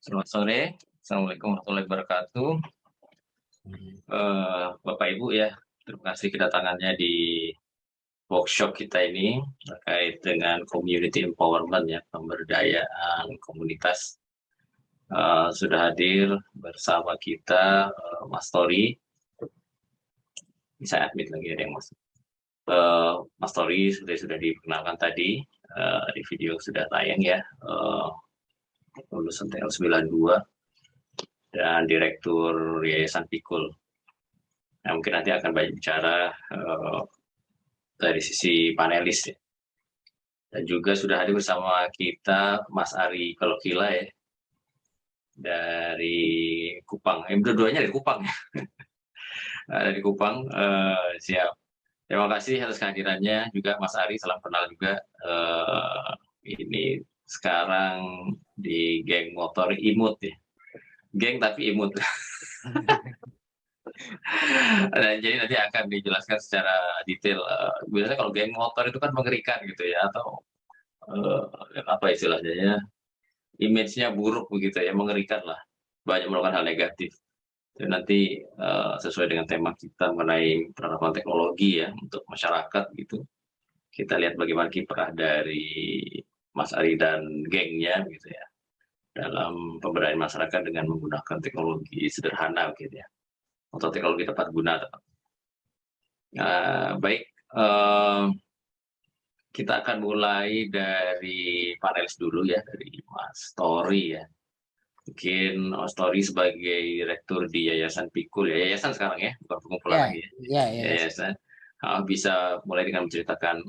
Selamat sore, Assalamualaikum warahmatullahi wabarakatuh. Bapak Ibu ya, terima kasih kedatangannya di workshop kita ini terkait dengan community empowerment ya, pemberdayaan komunitas. Sudah hadir bersama kita Mas Tori, bisa admit lagi ada yang masuk. Mas Tori sudah diperkenalkan tadi, di video sudah tayang ya, lulusan TL92 dan Direktur Yayasan Pikul. Nah, mungkin nanti akan banyak bicara dari sisi panelis ya. Dan juga sudah hadir bersama kita Mas Ari Kolokila ya, dari Kupang. Dua-duanya dari Kupang ya. Dari Kupang, siap. Terima kasih atas kehadirannya juga Mas Ari, salam kenal juga. Ini sekarang di geng motor imut ya. Geng tapi imut. Nah, jadi nanti akan dijelaskan secara detail. Biasanya kalau geng motor itu kan mengerikan gitu ya, atau apa istilahnya ya, image-nya buruk begitu ya, mengerikan lah, banyak melakukan hal negatif. Jadi nanti sesuai dengan tema kita mengenai penerapan teknologi ya untuk masyarakat gitu, kita lihat bagaimana kiprah dari Mas Ari dan gengnya gitu ya dalam pemberdayaan masyarakat dengan menggunakan teknologi sederhana gitu ya, atau teknologi tepat guna. Baik, kita akan mulai dari panelis dulu ya, dari Mas Tori ya. Mungkin Story sebagai direktur di Yayasan Pikul ya, yayasan sekarang ya, bukan perkumpulan Ya, lagi ya, ya, ya. yayasan. Bisa mulai dengan menceritakan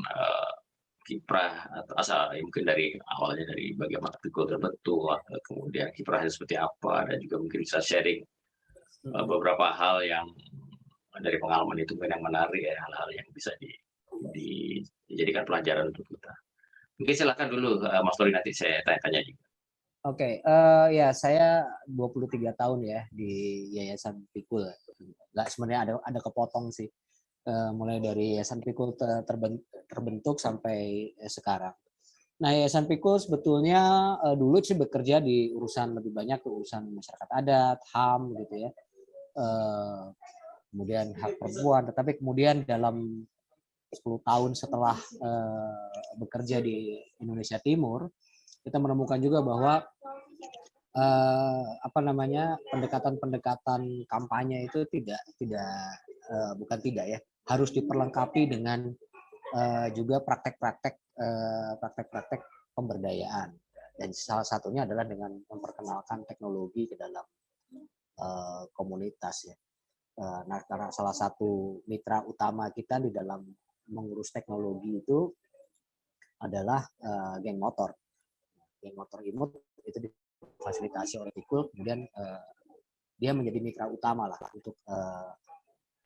kiprah atau asal ya, mungkin dari awalnya dari bagaimana Pikul terbentuk, kemudian kiprahnya seperti apa, dan juga mungkin bisa sharing beberapa hal yang dari pengalaman itu mungkin yang menarik ya, hal-hal yang bisa dijadikan pelajaran untuk kita. Mungkin silakan dulu Mas Tori, nanti saya tanya-tanya juga. Oke, ya saya 23 tahun ya di Yayasan Pikul. Nggak, sebenarnya ada kepotong sih. Mulai dari Yayasan Pikul terbentuk sampai sekarang. Nah, Yayasan Pikul sebetulnya dulu sih bekerja di urusan lebih banyak urusan masyarakat adat, HAM gitu ya. Kemudian hak perempuan, tetapi kemudian dalam 10 tahun setelah bekerja di Indonesia Timur, kita menemukan juga bahwa pendekatan-pendekatan kampanye itu bukan tidak ya, harus diperlengkapi dengan juga praktek-praktek pemberdayaan, dan salah satunya adalah dengan memperkenalkan teknologi ke dalam komunitas ya. Nah, karena salah satu mitra utama kita di dalam mengurus teknologi itu adalah geng motor. Geng motor imut itu difasilitasi oleh Pikul, kemudian dia menjadi mitra utama lah untuk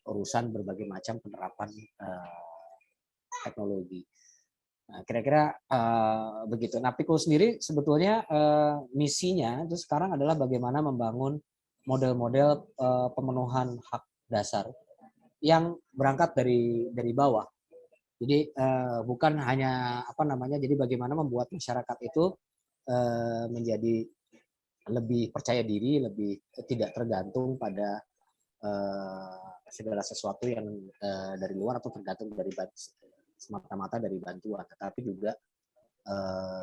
urusan berbagai macam penerapan teknologi. Nah, kira-kira begitu. Nah, Pikul sendiri sebetulnya misinya itu sekarang adalah bagaimana membangun model-model pemenuhan hak dasar yang berangkat dari bawah. Jadi bukan hanya jadi bagaimana membuat masyarakat itu menjadi lebih percaya diri, lebih tidak tergantung pada segala sesuatu yang dari luar atau tergantung dari semata-mata dari bantuan, tetapi juga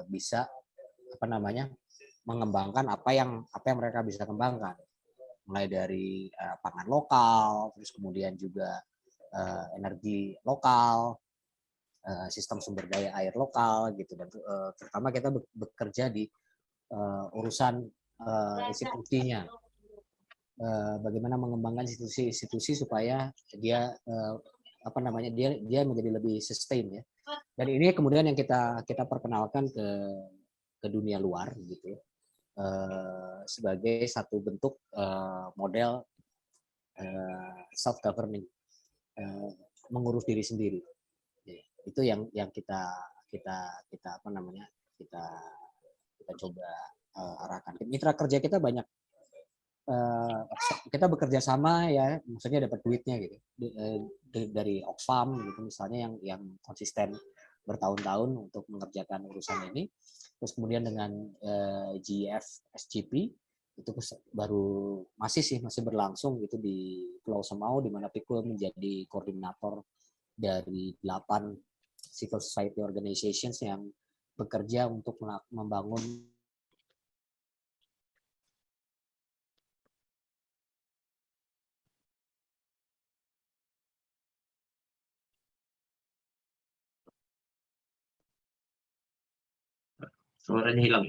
bisa mengembangkan apa yang mereka bisa kembangkan, mulai dari pangan lokal, terus kemudian juga energi lokal, sistem sumber daya air lokal gitu, dan terutama kita bekerja di urusan institusinya, bagaimana mengembangkan institusi supaya dia dia menjadi lebih sustain ya, dan ini kemudian yang kita perkenalkan ke dunia luar gitu, sebagai satu bentuk model self governing, mengurus diri sendiri. Itu yang kita coba arahkan. Mitra kerja kita banyak, kita bekerja sama ya, maksudnya dapat duitnya gitu dari Oxfam gitu misalnya, yang konsisten bertahun-tahun untuk mengerjakan urusan ini. Terus kemudian dengan GF SGP itu baru masih berlangsung itu di Pulau Semau, di mana Pikul menjadi koordinator dari 8 civil society organizations yang bekerja untuk membangun Suaranya hilang.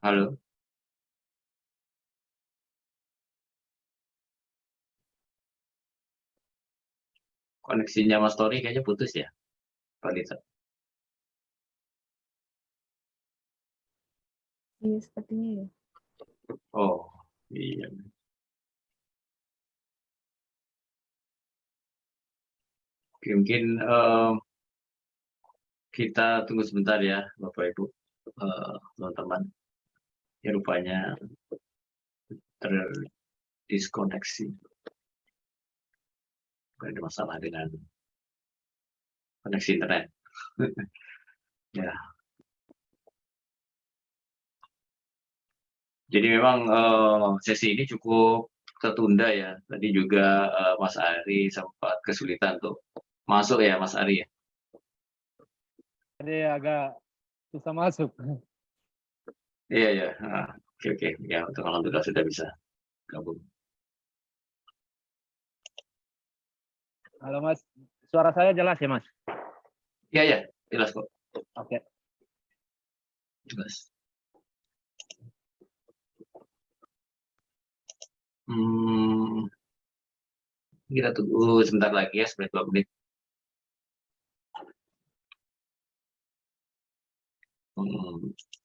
Halo, koneksinya Mas Tori kayaknya putus ya, Pak Dita. Iya, sepertinya ya. Oh, iya. Oke, mungkin kita tunggu sebentar ya, Bapak Ibu, teman-teman. Ya, rupanya terdiskoneksi. Ada masalah dengan koneksi internet. Ya, jadi memang sesi ini cukup tertunda ya. Tadi juga Mas Ari sempat kesulitan tuh masuk ya, Mas Ari ya. Jadi agak susah masuk. Iya ya. Oke oke. Ya, untuk alhamdulillah sudah bisa gabung. Halo Mas, suara saya jelas ya Mas? Iya ya, jelas kok. Oke. Jelas. Kita tunggu sebentar lagi ya, 2 menit.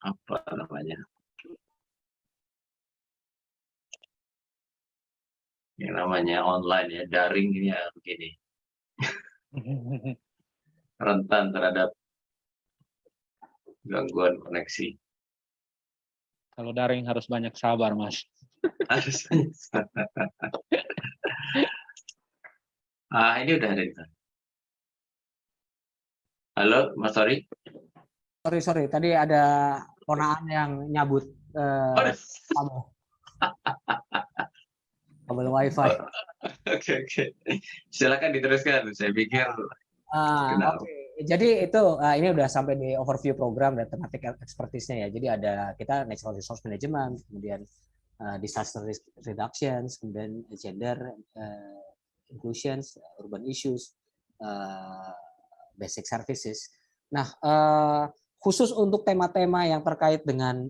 Apa namanya? Yang namanya online ya, daring ini ya begini. Rentan terhadap gangguan koneksi. Kalau daring harus banyak sabar Mas. Ini udah ada di sana. Halo, Mas Tori. Sorry, tadi ada ponaan yang nyabut kamu. Kabel WiFi. Oke. Silakan diteruskan. Saya pikir. Oke. Jadi itu ini udah sampai di overview program dan tematik expertise-nya ya. Jadi ada kita natural resource management, kemudian disaster risk reductions, kemudian gender inclusions, urban issues, basic services. Nah, khusus untuk tema-tema yang terkait dengan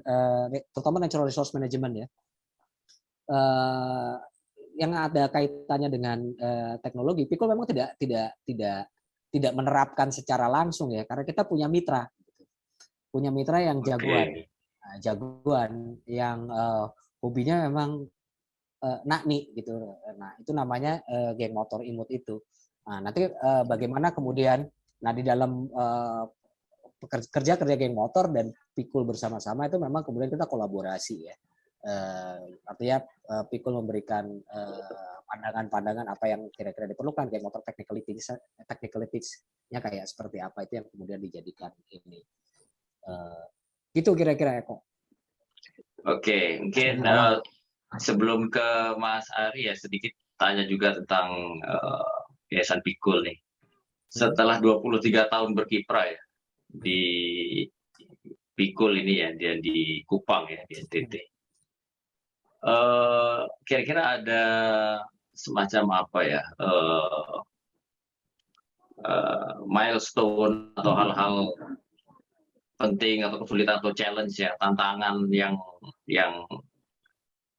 terutama natural resource management ya, yang ada kaitannya dengan teknologi, Pikul memang tidak menerapkan secara langsung ya, karena kita punya mitra yang jagoan, jagoan yang hobinya memang nakni gitu. Nah itu namanya geng motor imut itu. Nah nanti bagaimana kemudian, nah di dalam kerja geng motor dan Pikul bersama-sama itu memang kemudian kita kolaborasi ya. Artinya Pikul memberikan pandangan-pandangan apa yang kira-kira diperlukan, kayak motor technicalities-nya kayak seperti apa, itu yang kemudian dijadikan ini. Gitu kira-kira Eko. Oke, mungkin sebelum ke Mas Ari ya sedikit tanya juga tentang Yayasan Pikul nih. Setelah 23 tahun berkiprah ya di Pikul ini ya, dia di Kupang ya, di NTT. Kira-kira ada semacam apa ya, milestone atau hal-hal penting atau kesulitan atau challenge ya, tantangan yang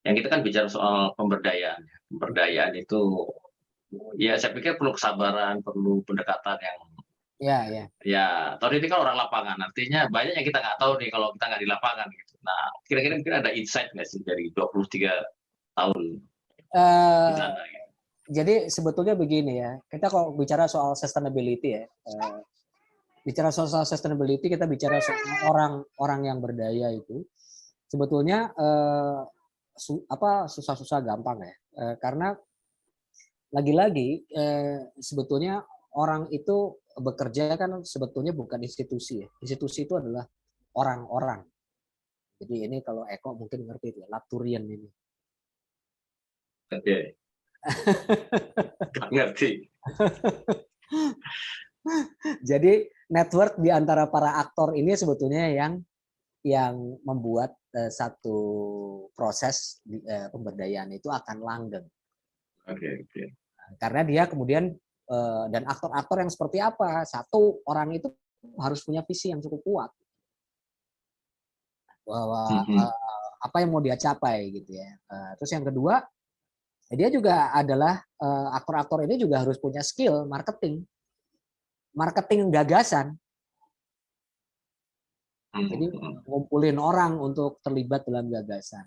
kita kan bicara soal pemberdayaan. Pemberdayaan itu ya saya pikir perlu kesabaran, perlu pendekatan yang ya, Tori ini kan orang lapangan, artinya banyak yang kita nggak tahu nih kalau kita nggak di lapangan gitu. Nah, kira-kira mungkin ada insight nggak sih dari 23 tahun di sana? Gitu. Jadi sebetulnya begini ya, kita kalau bicara soal sustainability ya, bicara soal sustainability kita bicara soal orang yang berdaya itu sebetulnya susah-susah gampang ya. Karena lagi-lagi sebetulnya orang itu bekerja kan sebetulnya bukan institusi ya. Institusi itu adalah orang-orang. Jadi ini kalau Eko mungkin ngerti itu, Laturian ini. Oke. Nggak ngerti. Jadi network di antara para aktor ini sebetulnya yang membuat satu proses pemberdayaan itu akan langgeng. Oke. Karena dia kemudian dan aktor-aktor yang seperti apa? Satu, orang itu harus punya visi yang cukup kuat bahwa apa yang mau dia capai gitu ya. Terus yang kedua, dia juga adalah aktor-aktor ini juga harus punya skill marketing gagasan. Jadi ngumpulin orang untuk terlibat dalam gagasan.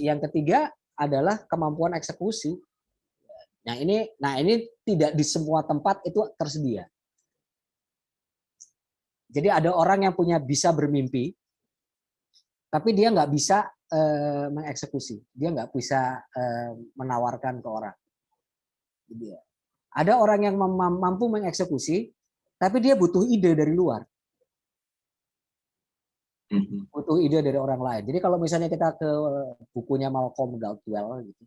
Yang ketiga adalah kemampuan eksekusi. Nah ini tidak di semua tempat itu tersedia. Jadi ada orang yang bisa bermimpi, tapi dia nggak bisa mengeksekusi. Dia nggak bisa menawarkan ke orang. Jadi, ada orang yang mampu mengeksekusi, tapi dia butuh ide dari luar. Butuh ide dari orang lain. Jadi kalau misalnya kita ke bukunya Malcolm Gladwell gitu,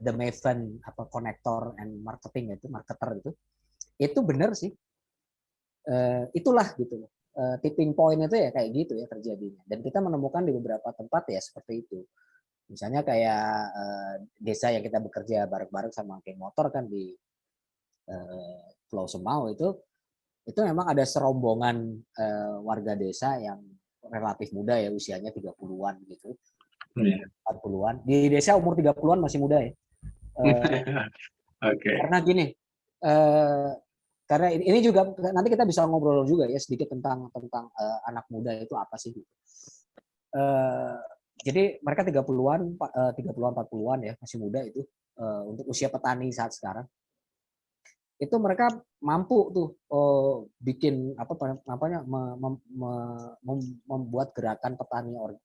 The Maven Connector and Marketing marketer itu benar sih. Itulah gitu. Tipping point itu ya kayak gitu ya terjadinya. Dan kita menemukan di beberapa tempat ya seperti itu. Misalnya kayak desa yang kita bekerja bareng-bareng sama geng motor kan di Pulau Semau itu memang ada serombongan warga desa yang relatif muda ya, usianya 30-an gitu. 40-an. Di desa umur 30-an masih muda ya. Oke. Karena gini, karena ini juga nanti kita bisa ngobrol juga ya sedikit tentang anak muda itu apa sih gitu. Jadi mereka 30-an 40-an ya, masih muda itu untuk usia petani saat sekarang. Itu mereka mampu tuh bikin membuat gerakan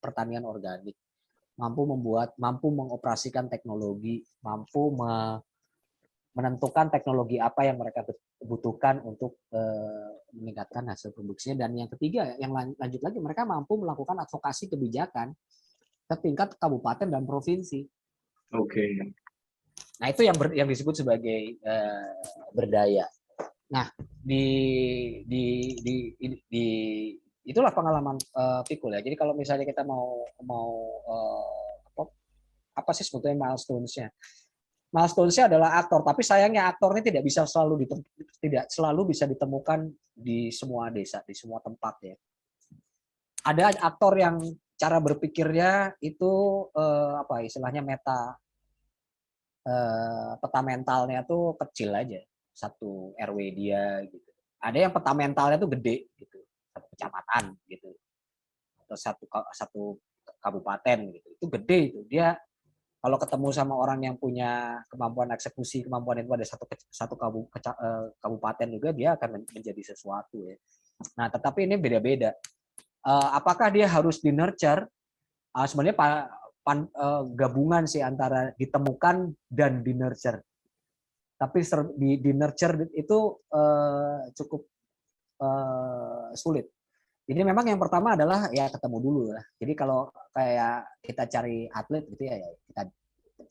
pertanian organik, mampu mengoperasikan teknologi, mampu menentukan teknologi apa yang mereka butuhkan untuk meningkatkan hasil produksinya. Dan yang ketiga, yang lanjut lagi, mereka mampu melakukan advokasi kebijakan ke tingkat kabupaten dan provinsi. Oke. Nah itu yang disebut sebagai berdaya. Nah itulah pengalaman Pikul ya. Jadi kalau misalnya kita mau apa sih sebetulnya milestones-nya? Milestones-nya adalah aktor, tapi sayangnya aktor ini tidak selalu bisa ditemukan di semua desa, di semua tempat ya. Ada aktor yang cara berpikirnya itu istilahnya peta mentalnya tuh kecil aja, satu RW dia gitu. Ada yang peta mentalnya tuh gede gitu, satu kecamatan gitu, atau satu kabupaten gitu. Itu gede itu. Dia kalau ketemu sama orang yang punya kemampuan eksekusi, kemampuan itu ada satu kabupaten juga, dia akan menjadi sesuatu ya. Nah, tetapi ini beda-beda. Apakah dia harus di nurture? Sebenarnya gabungan sih antara ditemukan dan di nurture. Tapi di nurture itu cukup sulit. Jadi memang yang pertama adalah ya ketemu dulu lah. Jadi kalau kayak kita cari atlet gitu ya kita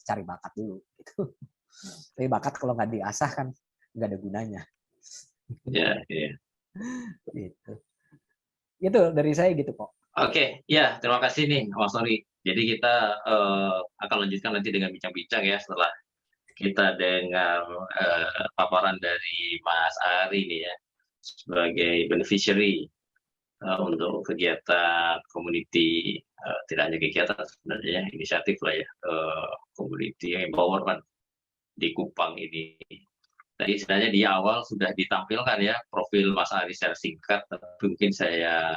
cari bakat dulu gitu. Tapi bakat kalau nggak diasah kan nggak ada gunanya. Ya. Gitu. Itu dari saya gitu kok. Oke, ya terima kasih nih Mas Nori. Jadi kita akan lanjutkan nanti dengan bincang-bincang ya setelah kita dengar paparan dari Mas Ari nih ya sebagai beneficiary untuk kegiatan community, tidak hanya kegiatan sebenarnya inisiatif lah ya, community empowerment di Kupang ini. Tadi sebenarnya di awal sudah ditampilkan ya profil Mas Ari secara singkat, tapi mungkin saya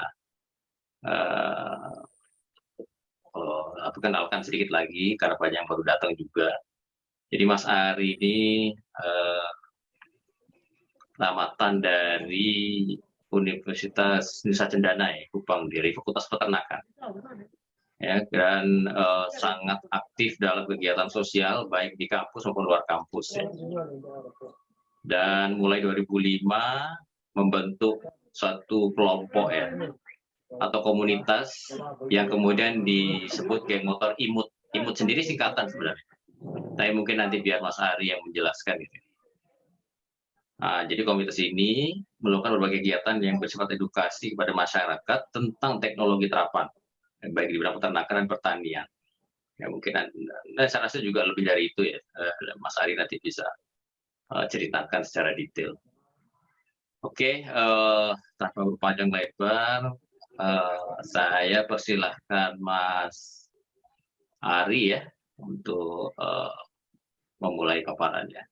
kenalkan sedikit lagi karena banyak yang baru datang juga. Jadi Mas Ari ini tamatan dari Universitas Nusa Cendana ya, Kupang dari Fakultas Peternakan. Ya, dan sangat aktif dalam kegiatan sosial baik di kampus maupun luar kampus ya. Dan mulai 2005 membentuk satu kelompok ya atau komunitas yang kemudian disebut geng motor IMUT. IMUT sendiri singkatan sebenarnya. Tapi mungkin nanti biar Mas Ari yang menjelaskan gitu. Nah, jadi komunitas ini melakukan berbagai kegiatan yang bersifat edukasi kepada masyarakat tentang teknologi terapan, baik di bidang peternakan dan pertanian. Ya mungkin, dan saya rasa juga lebih dari itu ya, Mas Ari nanti bisa ceritakan secara detail. Oke, tanpa berpanjang lebar, saya persilahkan Mas Ari ya untuk memulai paparannya.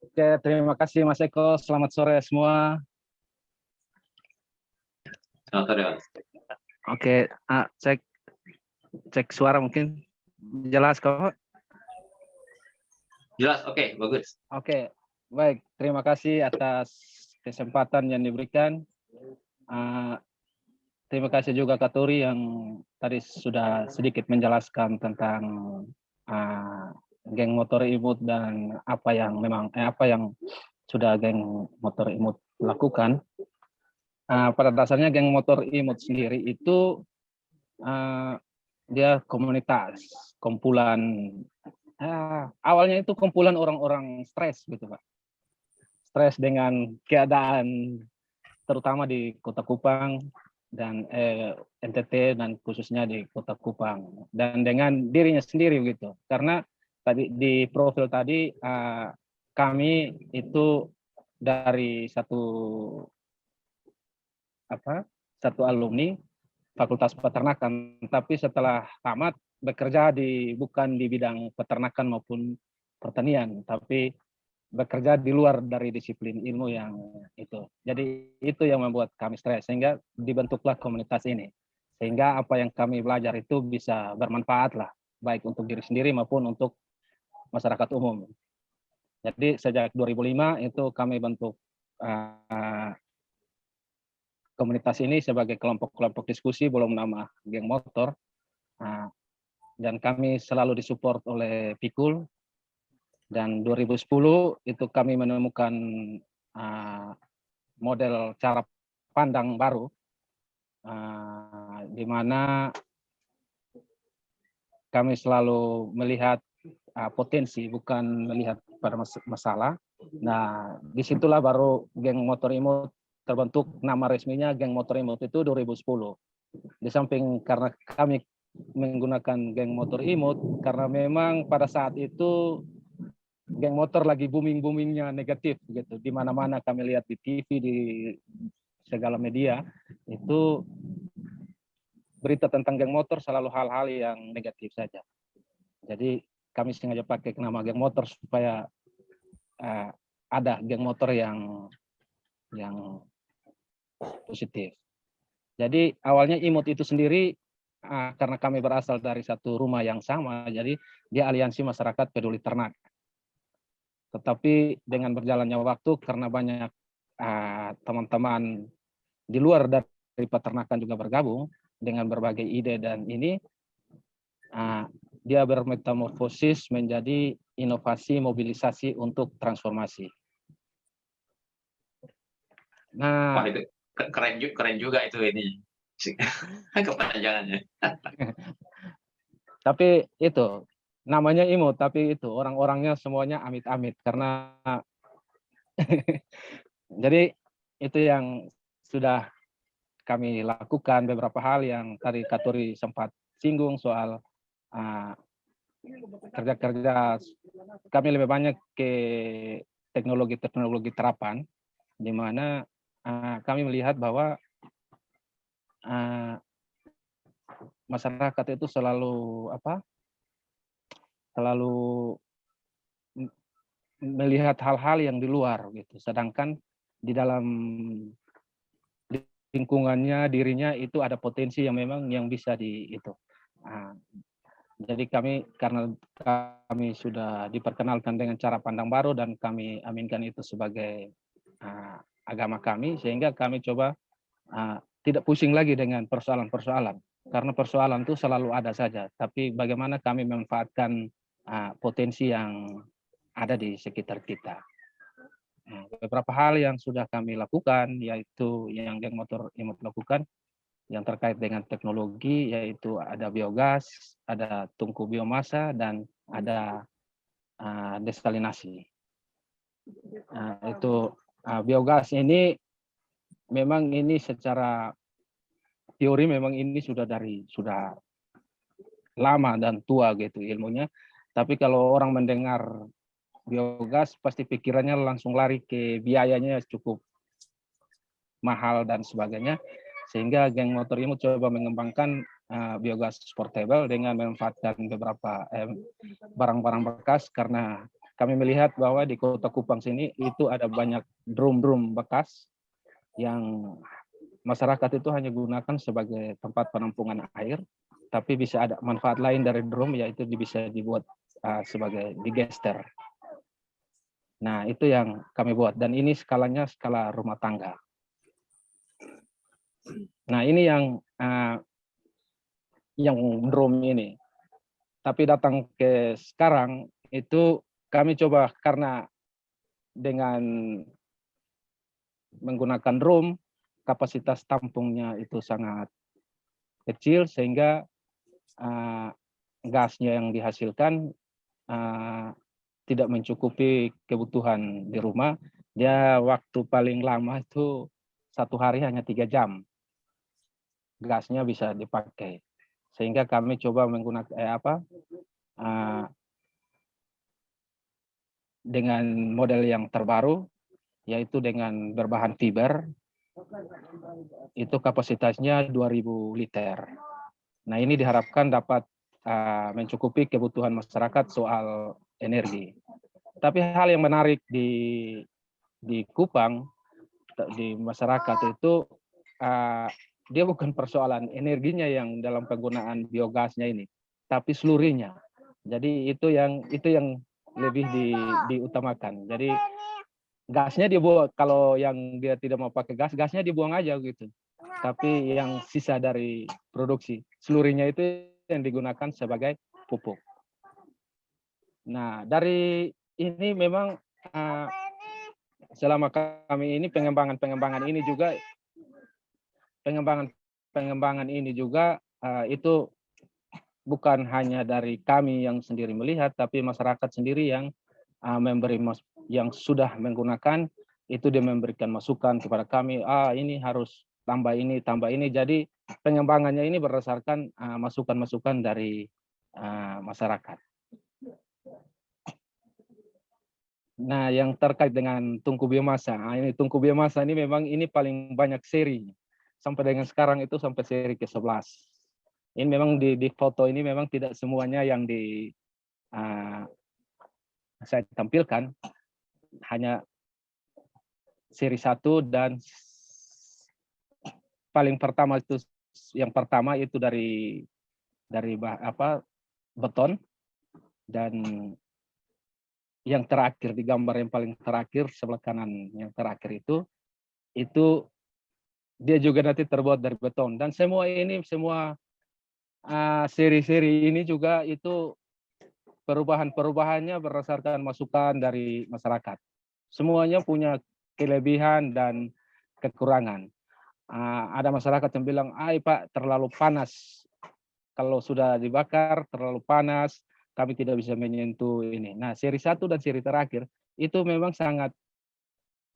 Oke, terima kasih Mas Eko. Selamat sore semua. Selamat sore, Mas. Oke, cek suara mungkin jelas kok. Jelas, oke, bagus. Oke, baik. Terima kasih atas kesempatan yang diberikan. Terima kasih juga Kak Turi yang tadi sudah sedikit menjelaskan tentang geng motor IMUT dan apa yang sudah geng motor IMUT lakukan. Pada dasarnya geng motor IMUT sendiri itu dia komunitas, kumpulan awalnya itu kumpulan orang-orang stres gitu Pak. Stres dengan keadaan terutama di Kota Kupang dan NTT dan khususnya di Kota Kupang dan dengan dirinya sendiri gitu. Karena tadi di profil tadi kami itu dari satu alumni Fakultas Peternakan, tapi setelah tamat bekerja bukan di bidang peternakan maupun pertanian, tapi bekerja di luar dari disiplin ilmu yang itu. Jadi itu yang membuat kami stres, sehingga dibentuklah komunitas ini. Sehingga apa yang kami belajar itu bisa bermanfaat lah, baik untuk diri sendiri maupun untuk masyarakat umum. Jadi sejak 2005 itu kami bentuk komunitas ini sebagai kelompok-kelompok diskusi belum nama geng motor, dan kami selalu disupport oleh Pikul. Dan 2010 itu kami menemukan model cara pandang baru, di mana kami selalu melihat potensi, bukan melihat pada masalah. Nah, disitulah baru geng motor IMUT terbentuk. Nama resminya geng motor IMUT itu 2010. Di samping karena kami menggunakan geng motor IMUT, karena memang pada saat itu geng motor lagi booming-boomingnya negatif gitu. Di mana-mana kami lihat di TV, di segala media, itu berita tentang geng motor selalu hal-hal yang negatif saja. Jadi kami sengaja pakai nama geng motor supaya ada geng motor yang positif. Jadi awalnya IMUT itu sendiri karena kami berasal dari satu rumah yang sama, jadi dia aliansi masyarakat peduli ternak. Tetapi dengan berjalannya waktu, karena banyak teman-teman di luar dari peternakan juga bergabung dengan berbagai ide, dan ini dia bermetamorfosis menjadi inovasi mobilisasi untuk transformasi. Nah, wah itu keren juga itu ini kepanjangannya. Tapi itu namanya IMUT, tapi itu orang-orangnya semuanya amit-amit karena jadi itu yang sudah kami lakukan. Beberapa hal yang tadi Katuri sempat singgung soal kerja-kerja, kami lebih banyak ke teknologi terapan, di mana kami melihat bahwa masyarakat itu selalu melihat hal-hal yang di luar gitu, sedangkan di dalam lingkungannya dirinya itu ada potensi yang memang yang bisa Jadi karena kami sudah diperkenalkan dengan cara pandang baru dan kami aminkan itu sebagai agama kami, sehingga kami coba tidak pusing lagi dengan persoalan-persoalan. Karena persoalan itu selalu ada saja, tapi bagaimana kami memanfaatkan potensi yang ada di sekitar kita. Beberapa hal yang sudah kami lakukan, yaitu yang geng motor imut lakukan, yang terkait dengan teknologi, yaitu ada biogas, ada tungku biomasa, dan ada desalinasi. Itu biogas ini memang ini secara teori memang ini sudah lama dan tua gitu ilmunya. Tapi kalau orang mendengar biogas pasti pikirannya langsung lari ke biayanya cukup mahal dan sebagainya. Sehingga geng motor imut coba mengembangkan biogas portable dengan memanfaatkan beberapa barang-barang bekas, karena kami melihat bahwa di Kota Kupang sini itu ada banyak drum-drum bekas yang masyarakat itu hanya gunakan sebagai tempat penampungan air, tapi bisa ada manfaat lain dari drum, yaitu bisa dibuat sebagai digester. Nah, itu yang kami buat, dan ini skalanya skala rumah tangga. Nah, ini yang drum ini. Tapi datang ke sekarang itu kami coba, karena dengan menggunakan drum kapasitas tampungnya itu sangat kecil, sehingga gasnya yang dihasilkan tidak mencukupi kebutuhan di rumah. Dia waktu paling lama itu 1 hari hanya 3 jam gasnya bisa dipakai, sehingga kami coba menggunakan dengan model yang terbaru, yaitu dengan berbahan fiber. Itu kapasitasnya 2000 liter. Nah, ini diharapkan dapat mencukupi kebutuhan masyarakat soal energi. Tapi hal yang menarik di Kupang, di masyarakat itu dia bukan persoalan energinya yang dalam penggunaan biogasnya ini, tapi seluruhnya. Jadi itu yang lebih diutamakan. Jadi gasnya dia buang, kalau yang dia tidak mau pakai gas, gasnya dibuang aja gitu. Tapi yang sisa dari produksi, seluruhnya itu yang digunakan sebagai pupuk. Nah, dari ini memang selama kami ini pengembangan ini juga itu bukan hanya dari kami yang sendiri melihat, tapi masyarakat sendiri yang yang sudah menggunakan itu, dia memberikan masukan kepada kami, ini harus tambah ini. Jadi pengembangannya ini berdasarkan masukan-masukan dari masyarakat. Nah, yang terkait dengan tungku biomasa, ini tungku biomasa ini memang ini paling banyak seri. Sampai dengan sekarang itu sampai seri ke-11. Ini memang di foto ini memang tidak semuanya yang saya tampilkan, hanya seri 1 dan paling pertama itu, yang pertama itu dari beton, dan yang terakhir di gambar yang paling terakhir sebelah kanan yang terakhir itu dia juga nanti terbuat dari beton. Dan semua seri-seri ini juga itu perubahannya berdasarkan masukan dari masyarakat. Semuanya punya kelebihan dan kekurangan. Ada masyarakat yang bilang, Pak, terlalu panas. Kalau sudah dibakar terlalu panas, kami tidak bisa menyentuh ini. Nah, seri 1 dan seri terakhir itu memang sangat,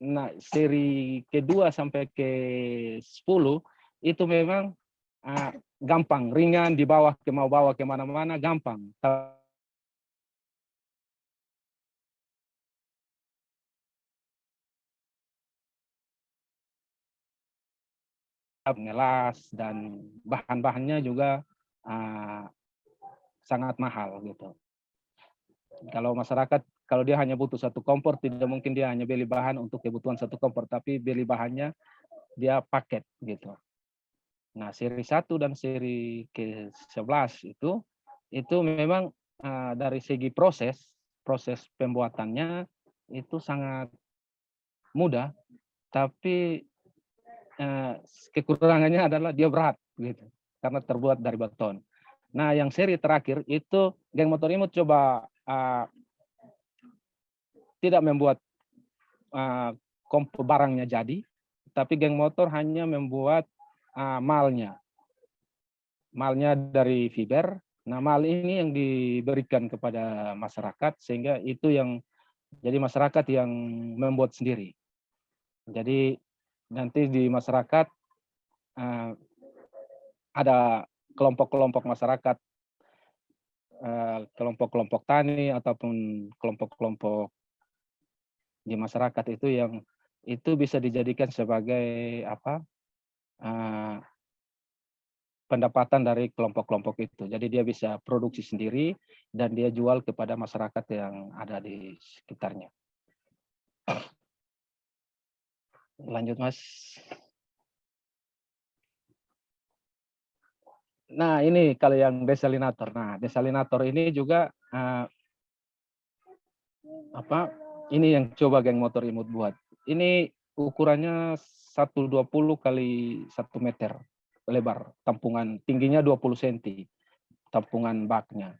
nah, seri ke-2 sampai ke-10 itu memang gampang, ringan, mau bawa kemana-mana gampang. Ngelas dan bahan-bahannya juga sangat mahal gitu. Kalau masyarakat, kalau dia hanya butuh 1 kompor, tidak mungkin dia hanya beli bahan untuk kebutuhan 1 kompor, tapi beli bahannya dia paket gitu. Nah, seri 1 dan seri ke-11 itu itu memang dari segi proses pembuatannya itu sangat mudah, tapi kekurangannya adalah dia berat gitu, karena terbuat dari beton. Nah, yang seri terakhir itu geng motor imut coba tidak membuat barangnya jadi, tapi geng motor hanya membuat malnya dari fiber. Nah, mal ini yang diberikan kepada masyarakat, sehingga itu yang jadi masyarakat yang membuat sendiri. Jadi nanti di masyarakat ada kelompok-kelompok masyarakat, kelompok-kelompok tani ataupun kelompok-kelompok di masyarakat itu yang itu bisa dijadikan sebagai pendapatan dari kelompok-kelompok itu. Jadi dia bisa produksi sendiri dan dia jual kepada masyarakat yang ada di sekitarnya. Lanjut, Mas. Nah, ini kalau yang desalinator. Nah, desalinator ini juga ini yang coba geng motor imut buat. Ini ukurannya 120 kali 1 meter lebar, tampungan tingginya 20 cm, tampungan baknya.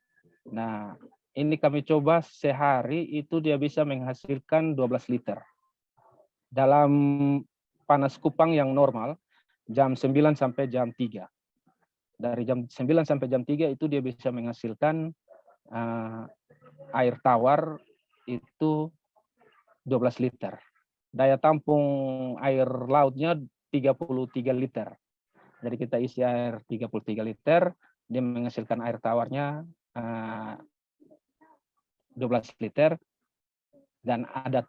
Nah, ini kami coba sehari itu dia bisa menghasilkan 12 liter. Dalam panas Kupang yang normal, jam 9 sampai jam 3. Dari jam 9 sampai jam 3 itu dia bisa menghasilkan air tawar itu 12 liter. Daya tampung air lautnya 33 liter. Jadi kita isi air 33 liter, dia menghasilkan air tawarnya 12 liter, dan ada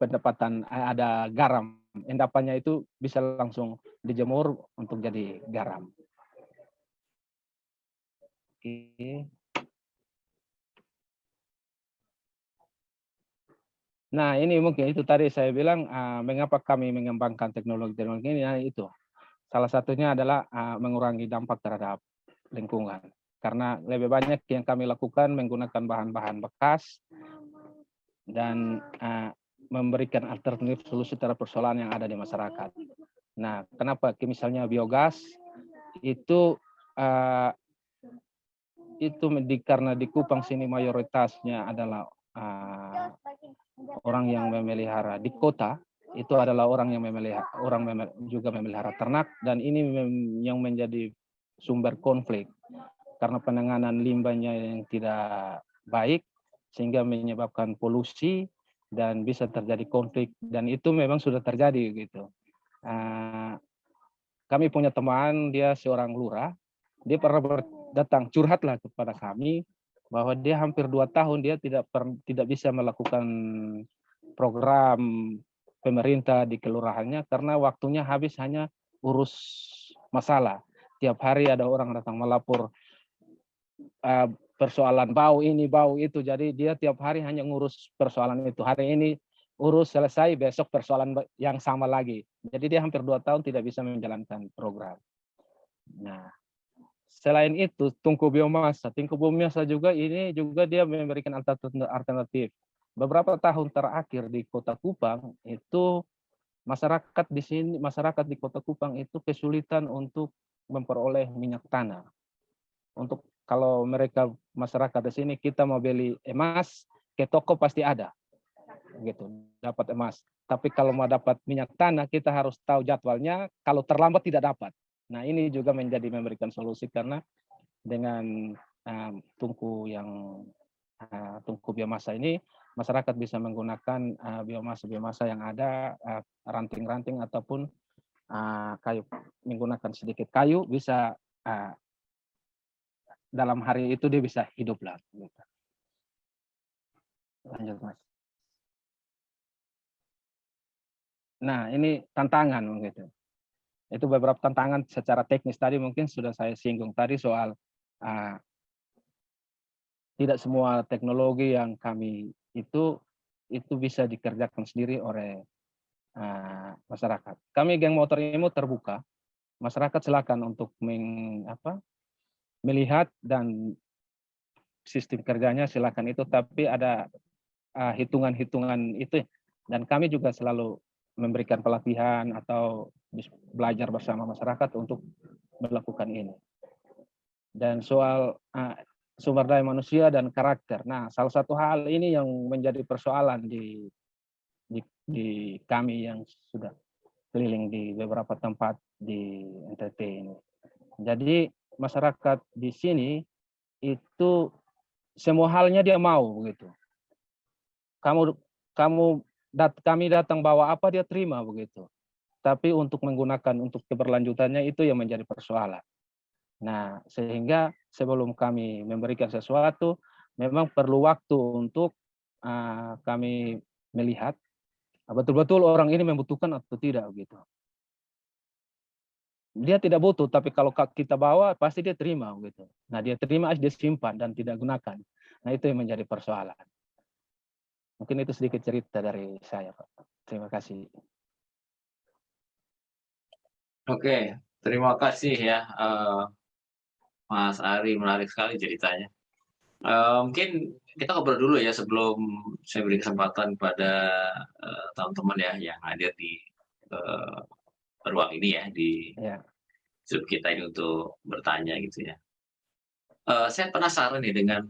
pendapatan, ada garam. Endapannya itu bisa langsung dijemur untuk jadi garam. Oke. Nah, ini mungkin itu tadi saya bilang mengapa kami mengembangkan teknologi-teknologi ini, itu. Salah satunya adalah mengurangi dampak terhadap lingkungan. Karena lebih banyak yang kami lakukan menggunakan bahan-bahan bekas dan memberikan alternatif solusi terhadap persoalan yang ada di masyarakat. Nah, kenapa? Misalnya biogas itu karena di Kupang sini mayoritasnya adalah orang yang memelihara di kota, itu adalah orang yang juga memelihara ternak, dan ini yang menjadi sumber konflik karena penanganan limbahnya yang tidak baik sehingga menyebabkan polusi dan bisa terjadi konflik, dan itu memang sudah terjadi gitu. Kami punya teman, dia seorang lurah, dia pernah datang curhatlah kepada kami bahwa dia hampir 2 tahun dia tidak bisa melakukan program pemerintah di kelurahannya karena waktunya habis hanya urus masalah. Tiap hari ada orang datang melapor persoalan bau ini, bau itu. Jadi dia tiap hari hanya ngurus persoalan itu. Hari ini urus selesai, besok persoalan yang sama lagi. Jadi dia hampir 2 tahun tidak bisa menjalankan program. Nah, selain itu, tungku biomasa juga ini juga dia memberikan alternatif. Beberapa tahun terakhir di Kota Kupang itu masyarakat di Kota Kupang itu kesulitan untuk memperoleh minyak tanah. Untuk kalau masyarakat di sini kita mau beli emas ke toko pasti ada, gitu, dapat emas. Tapi kalau mau dapat minyak tanah kita harus tahu jadwalnya. Kalau terlambat tidak dapat. Nah, ini juga memberikan solusi karena dengan tungku biomasa ini masyarakat bisa menggunakan biomasa yang ada, ranting-ranting ataupun kayu, menggunakan sedikit kayu bisa dalam hari itu dia bisa hidup lah. Lanjut, Mas. Nah, ini tantangan gitu. Itu beberapa tantangan secara teknis tadi mungkin sudah saya singgung tadi soal tidak semua teknologi yang kami itu bisa dikerjakan sendiri oleh masyarakat. Kami geng motor imut terbuka. Masyarakat silakan untuk melihat dan sistem kerjanya silakan itu, tapi ada hitungan-hitungan itu, dan kami juga selalu memberikan pelatihan atau belajar bersama masyarakat untuk melakukan ini. Dan soal sumber daya manusia dan karakter. Nah, salah satu hal ini yang menjadi persoalan di kami yang sudah keliling di beberapa tempat di NTT ini. Jadi masyarakat di sini itu semua halnya dia mau begitu. Kami datang bawa apa dia terima begitu. Tapi untuk menggunakan untuk keberlanjutannya itu yang menjadi persoalan. Nah, sehingga sebelum kami memberikan sesuatu, memang perlu waktu untuk kami melihat betul-betul orang ini membutuhkan atau tidak begitu. Dia tidak butuh, tapi kalau kita bawa pasti dia terima begitu. Nah, dia terima, dia simpan dan tidak gunakan. Nah, itu yang menjadi persoalan. Mungkin itu sedikit cerita dari saya, Pak. Terima kasih. Oke, terima kasih ya, Mas Ari, menarik sekali ceritanya. Mungkin kita ngobrol dulu ya sebelum saya beri kesempatan kepada teman-teman ya yang hadir di ruang ini ya, di Zoom kita ini untuk bertanya gitu ya. Saya penasaran nih dengan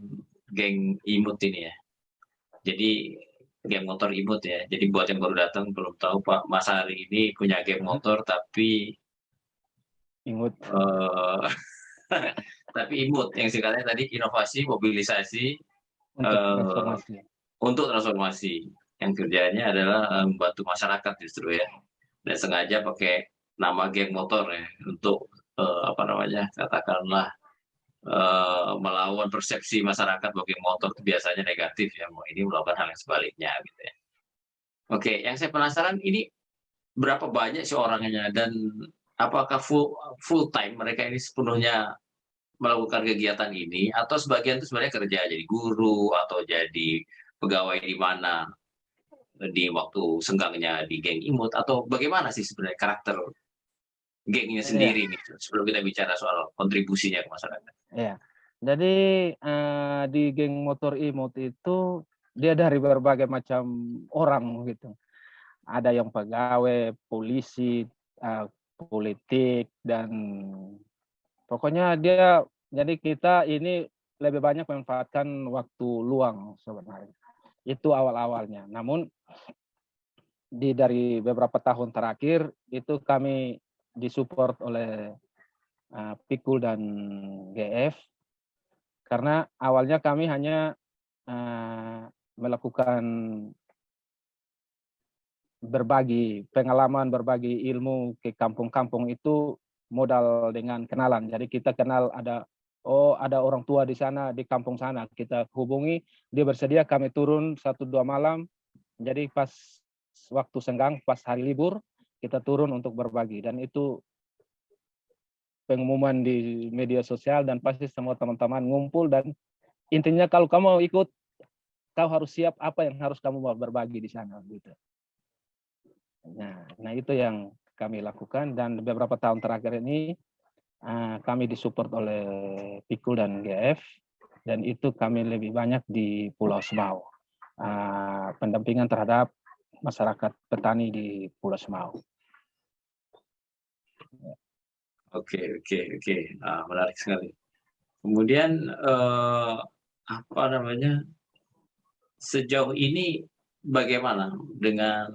geng imut ini ya. Jadi geng motor imut ya. Jadi buat yang baru datang belum tahu, Pak Mas Ari ini punya geng motor tapi imut. Tapi imut yang singkatnya tadi inovasi, mobilisasi untuk transformasi yang kerjanya adalah membantu masyarakat justru ya, dan sengaja pakai nama geng motor ya untuk katakanlah melawan persepsi masyarakat bahwa geng motor itu biasanya negatif ya, mau ini melakukan hal yang sebaliknya gitu ya. Oke, yang saya penasaran ini berapa banyak sih orangnya, dan apakah full time mereka ini sepenuhnya melakukan kegiatan ini, atau sebagian itu sebenarnya kerja jadi guru atau jadi pegawai di mana di waktu senggangnya di geng imut, atau bagaimana sih sebenarnya karakter geng ini sendiri nih sebelum kita bicara soal kontribusinya ke masyarakat. Ya, jadi di geng motor imut itu dia dari berbagai macam orang gitu. Ada yang pegawai, polisi, politik, dan pokoknya dia, jadi kita ini lebih banyak memanfaatkan waktu luang sebenarnya. Itu awal-awalnya. Namun dari beberapa tahun terakhir itu kami disupport oleh Pikul dan GF, karena awalnya kami hanya melakukan berbagi pengalaman, berbagi ilmu ke kampung-kampung itu modal dengan kenalan. Jadi kita kenal ada orang tua di sana, di kampung sana, kita hubungi, dia bersedia, kami turun 1-2 malam. Jadi pas waktu senggang, pas hari libur, kita turun untuk berbagi, dan itu pengumuman di media sosial dan pasti semua teman-teman ngumpul, dan intinya kalau kamu mau ikut, kau harus siap apa yang harus kamu mau berbagi di sana gitu. Nah itu yang kami lakukan, dan beberapa tahun terakhir ini kami disupport oleh Pikul dan GF, dan itu kami lebih banyak di Pulau Semau, pendampingan terhadap masyarakat petani di Pulau Semau. Oke, menarik sekali. Kemudian sejauh ini bagaimana dengan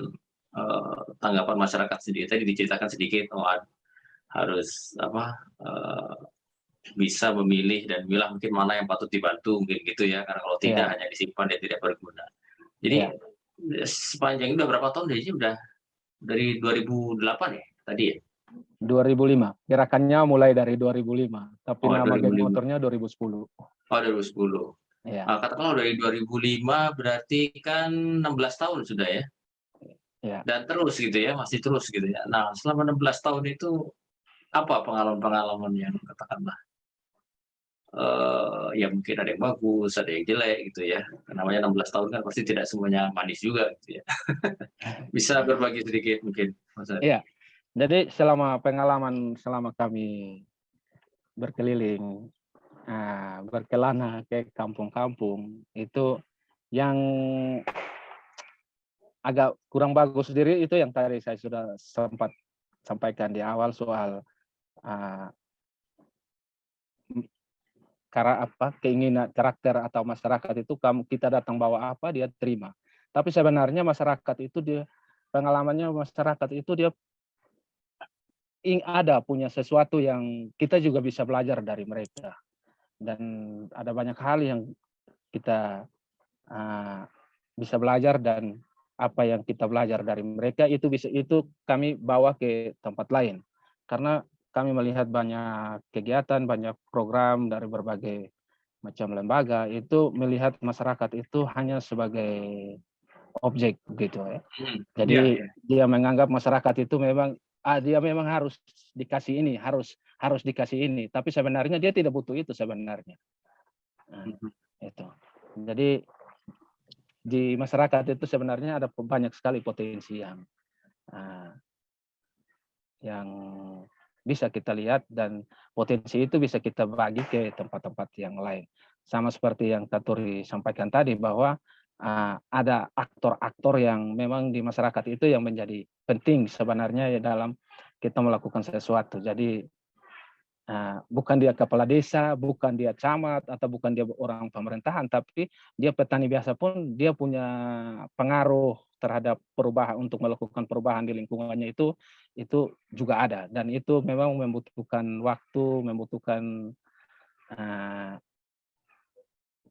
tanggapan masyarakat sendiri? Tadi diceritakan sedikit, harus bisa memilih dan milah mungkin mana yang patut dibantu mungkin gitu ya, karena kalau tidak hanya disimpan dan tidak berguna. Jadi sepanjang ini udah berapa tahun dari udah dari 2008 ya tadi ya? 2005, gerakannya mulai dari 2005, tapi nama geng motornya 2010. Oh, 2010. Ya. Katakanlah dari 2005 berarti kan 16 tahun sudah ya? Ya. Dan terus gitu ya, masih terus gitu ya. Nah, selama 16 tahun itu apa pengalaman-pengalaman yang katakanlah ya mungkin ada yang bagus, ada yang jelek gitu ya. Namanya 16 tahun kan pasti tidak semuanya manis juga gitu ya. Bisa berbagi sedikit mungkin, Mas Ari? Iya. Jadi selama kami berkeliling berkelana ke kampung-kampung. Itu yang agak kurang bagus sendiri itu yang tadi saya sudah sempat sampaikan di awal soal uh, keinginan karakter atau masyarakat itu kita datang bawa apa dia terima. Tapi sebenarnya masyarakat itu pengalamannya masyarakat itu dia ada punya sesuatu yang kita juga bisa belajar dari mereka, dan ada banyak hal yang kita bisa belajar, dan apa yang kita belajar dari mereka itu kami bawa ke tempat lain, karena kami melihat banyak kegiatan, banyak program dari berbagai macam lembaga itu melihat masyarakat itu hanya sebagai objek gitu ya. Jadi dia menganggap masyarakat itu memang dia memang harus dikasih ini, harus dikasih ini, tapi sebenarnya dia tidak butuh itu sebenarnya. Itu. Jadi di masyarakat itu sebenarnya ada banyak sekali potensi yang bisa kita lihat, dan potensi itu bisa kita bagi ke tempat-tempat yang lain. Sama seperti yang Taturi sampaikan tadi, bahwa ada aktor-aktor yang memang di masyarakat itu yang menjadi penting sebenarnya ya dalam kita melakukan sesuatu. Jadi bukan dia kepala desa, bukan dia camat, atau bukan dia orang pemerintahan, tapi dia petani biasa pun dia punya pengaruh terhadap perubahan, untuk melakukan perubahan di lingkungannya itu juga ada, dan itu memang membutuhkan waktu, membutuhkan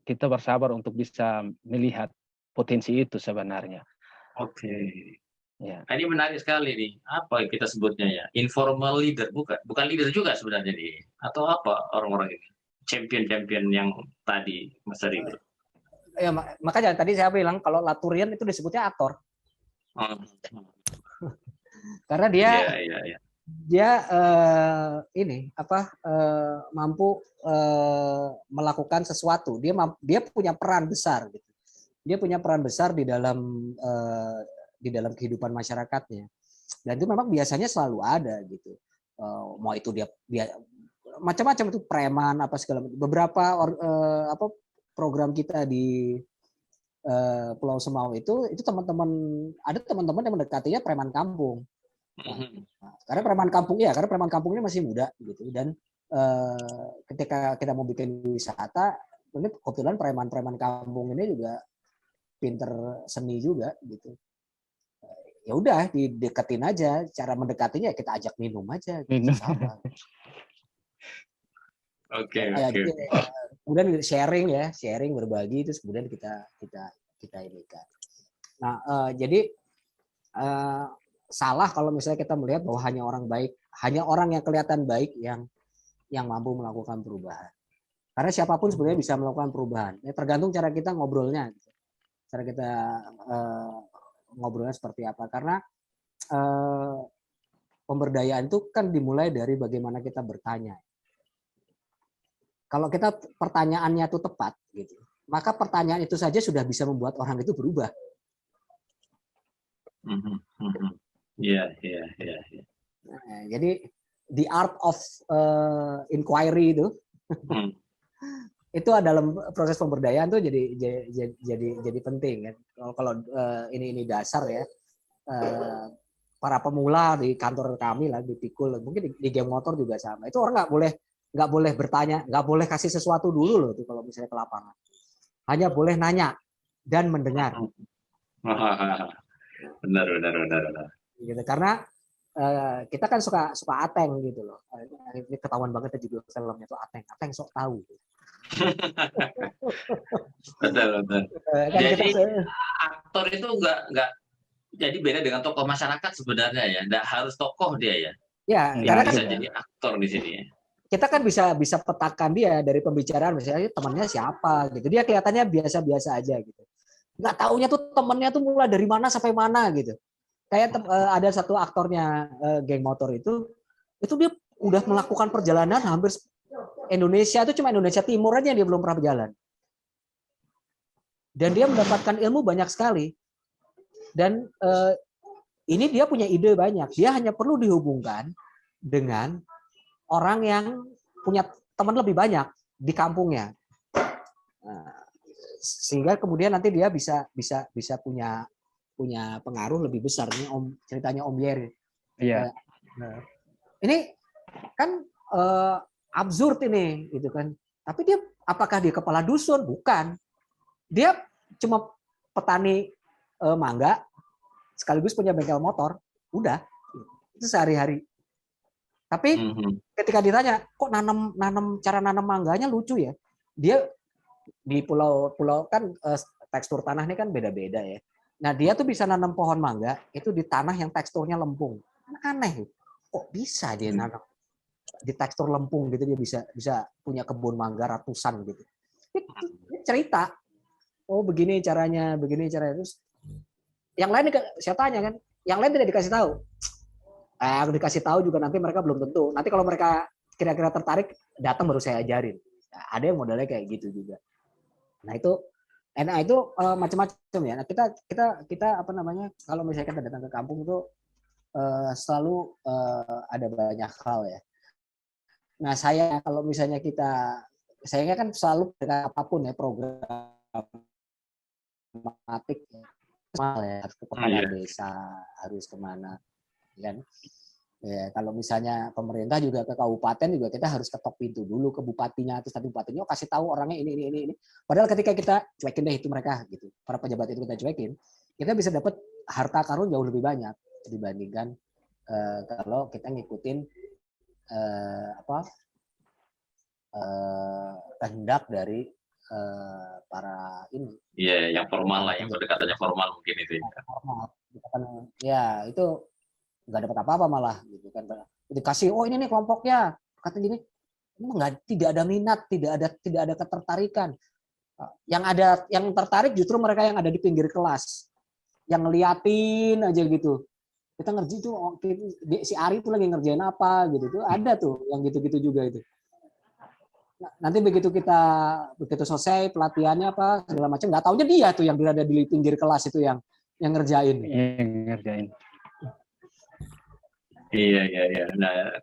kita bersabar untuk bisa melihat potensi itu sebenarnya. Oke. Ya. Ini menarik sekali nih. Apa kita sebutnya ya? Informal leader, bukan leader juga sebenarnya nih. Atau apa orang-orang ini? Champion-champion yang tadi Mas Ari. Ya, makanya tadi saya bilang kalau Laturian itu disebutnya aktor. Karena dia dia ini mampu melakukan sesuatu. Dia punya peran besar gitu. Dia punya peran besar di dalam kehidupan masyarakatnya. Dan itu memang biasanya selalu ada gitu. Mau itu dia macam-macam, itu preman apa segala macam. Beberapa program kita di Pulau Semau itu teman-teman yang mendekatinya preman kampung. Karena preman kampungnya masih muda gitu, dan ketika kita mau bikin wisata, ini kebetulan preman kampung ini juga pinter seni juga gitu. Ya udah dideketin aja, cara mendekatinya kita ajak minum aja gitu. Sama. Oke. Kemudian sharing berbagi, terus kemudian kita ini kan. Nah, jadi salah kalau misalnya kita melihat bahwa hanya orang yang kelihatan baik yang mampu melakukan perubahan. Karena siapapun sebenarnya bisa melakukan perubahan. Ya, tergantung cara kita ngobrolnya. Cara kita ngobrolnya seperti apa. Karena pemberdayaan itu kan dimulai dari bagaimana kita bertanya. Kalau kita pertanyaannya itu tepat, gitu, maka pertanyaan itu saja sudah bisa membuat orang itu berubah. Iya. Nah, jadi the art of inquiry itu, itu dalam proses pemberdayaan tuh jadi penting kan. Kalau ini dasar ya, para pemula di kantor kami lah di Pikul, mungkin di geng motor juga sama. Itu orang nggak boleh bertanya, nggak boleh kasih sesuatu dulu loh tuh kalau misalnya ke lapangan. Hanya boleh nanya dan mendengar. Benar. Gitu, karena kita kan suka ateng gitu loh. Ini ketahuan banget juga filmnya tuh ateng sok tahu. Betul. Kan jadi aktor itu nggak jadi beda dengan tokoh masyarakat sebenarnya ya. Nggak harus tokoh dia ya. Ya, karena bisa jadi aktor di sini. Kita kan bisa petakan dia dari pembicaraan, misalnya temannya siapa gitu. Dia kelihatannya biasa-biasa aja gitu. Nggak taunya tuh temannya tuh mulai dari mana sampai mana gitu. Kayak ada satu aktornya geng motor itu dia udah melakukan perjalanan hampir Indonesia, itu cuma Indonesia Timur aja yang dia belum pernah berjalan. Dan dia mendapatkan ilmu banyak sekali. Dan ini dia punya ide banyak. Dia hanya perlu dihubungkan dengan orang yang punya teman lebih banyak. di kampungnya. Nah, sehingga kemudian nanti dia bisa punya pengaruh lebih besar. Ini ceritanya Om Yeri. Iya. Nah, ini kan absurd ini, gitu kan. Tapi dia apakah dia kepala dusun? Bukan. Dia cuma petani mangga, sekaligus punya bengkel motor. Udah, itu sehari-hari. Tapi ketika ditanya, kok cara nanam mangganya lucu ya? Dia di pulau-pulau kan tekstur tanah ini kan beda-beda ya. Nah dia tuh bisa nanam pohon mangga itu di tanah yang teksturnya lempung. Aneh, kok bisa dia nanam di tekstur lempung gitu, dia bisa punya kebun mangga ratusan gitu. Ini cerita, oh begini caranya. Terus yang lain saya tanya kan, yang lain tidak dikasih tahu. Dikasih tahu juga nanti mereka belum tentu. Nanti kalau mereka kira-kira tertarik, datang baru saya ajarin. Nah, ada yang modelnya kayak gitu juga. Nah itu macam-macam ya. Nah, kita apa namanya, kalau misalnya kita datang ke kampung itu selalu ada banyak hal ya. Nah saya kalau misalnya saya kan selalu dengan apapun ya program tematik ya, harus ke kepala desa, harus kemana kan. Ya, kalau misalnya pemerintah juga ke kabupaten juga kita harus ketok pintu dulu ke bupatinya, terus tadi bupatinya kasih tahu orangnya ini. Padahal ketika kita cuekin deh itu mereka gitu, para pejabat itu kita cuekin, kita bisa dapat harta karun jauh lebih banyak dibandingkan kalau kita ngikutin kehendak dari para ini. Iya, yang formal lah, yang pendekatannya formal mungkin itu. Ya itu nggak dapat apa-apa malah gitu kan. Dikasih, oh ini nih kelompoknya, kata gini, tidak ada minat, tidak ada ketertarikan. Yang tertarik justru mereka yang ada di pinggir kelas, yang ngeliatin aja gitu. Kita ngerti tuh, si Ari tuh lagi ngerjain apa gitu tuh, ada tuh yang gitu-gitu juga itu. Nah, nanti begitu selesai pelatihannya apa segala macam, nggak taunya dia tuh yang berada di pinggir kelas itu yang ngerjain. Iya. Nah,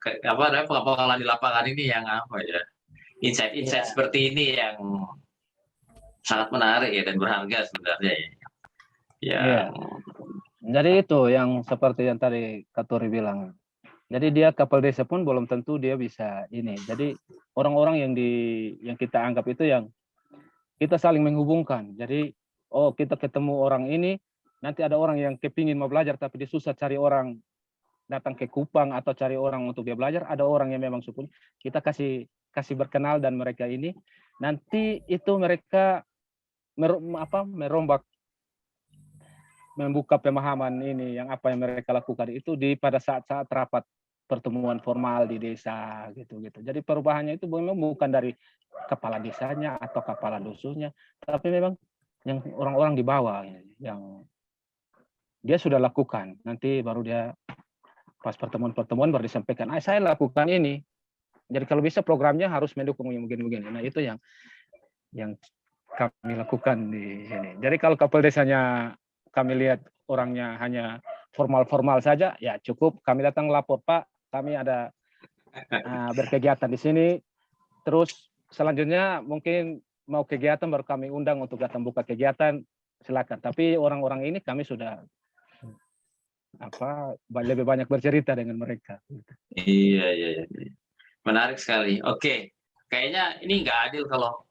pengalaman di lapangan ini yang apa ya? Insight seperti ini yang sangat menarik ya dan berharga sebenarnya ya. Iya. Jadi itu yang seperti yang tadi Katori bilang. Jadi dia kapal desa pun belum tentu dia bisa ini. Jadi orang-orang yang kita anggap itu yang kita saling menghubungkan. Jadi kita ketemu orang ini, nanti ada orang yang kepingin mau belajar tapi dia susah cari orang datang ke Kupang atau cari orang untuk dia belajar. Ada orang yang memang suku kita kasih berkenal, dan mereka ini nanti itu mereka merombak, membuka pemahaman ini yang apa yang mereka lakukan itu pada saat-saat rapat pertemuan formal di desa gitu. Jadi perubahannya itu memang bukan dari kepala desanya atau kepala dusunnya, tapi memang yang orang-orang di bawah yang dia sudah lakukan. Nanti baru dia pas pertemuan baru disampaikan, saya lakukan ini. Jadi kalau bisa programnya harus mendukung begini. Nah itu yang kami lakukan di sini. Jadi kalau kapal desanya kami lihat orangnya hanya formal-formal saja, ya cukup kami datang lapor, Pak, kami ada berkegiatan di sini. Terus selanjutnya mungkin mau kegiatan baru kami undang untuk datang buka kegiatan, silakan. Tapi orang-orang ini kami sudah lebih banyak bercerita dengan mereka. Iya. Menarik sekali. Oke, kayaknya ini nggak adil kalau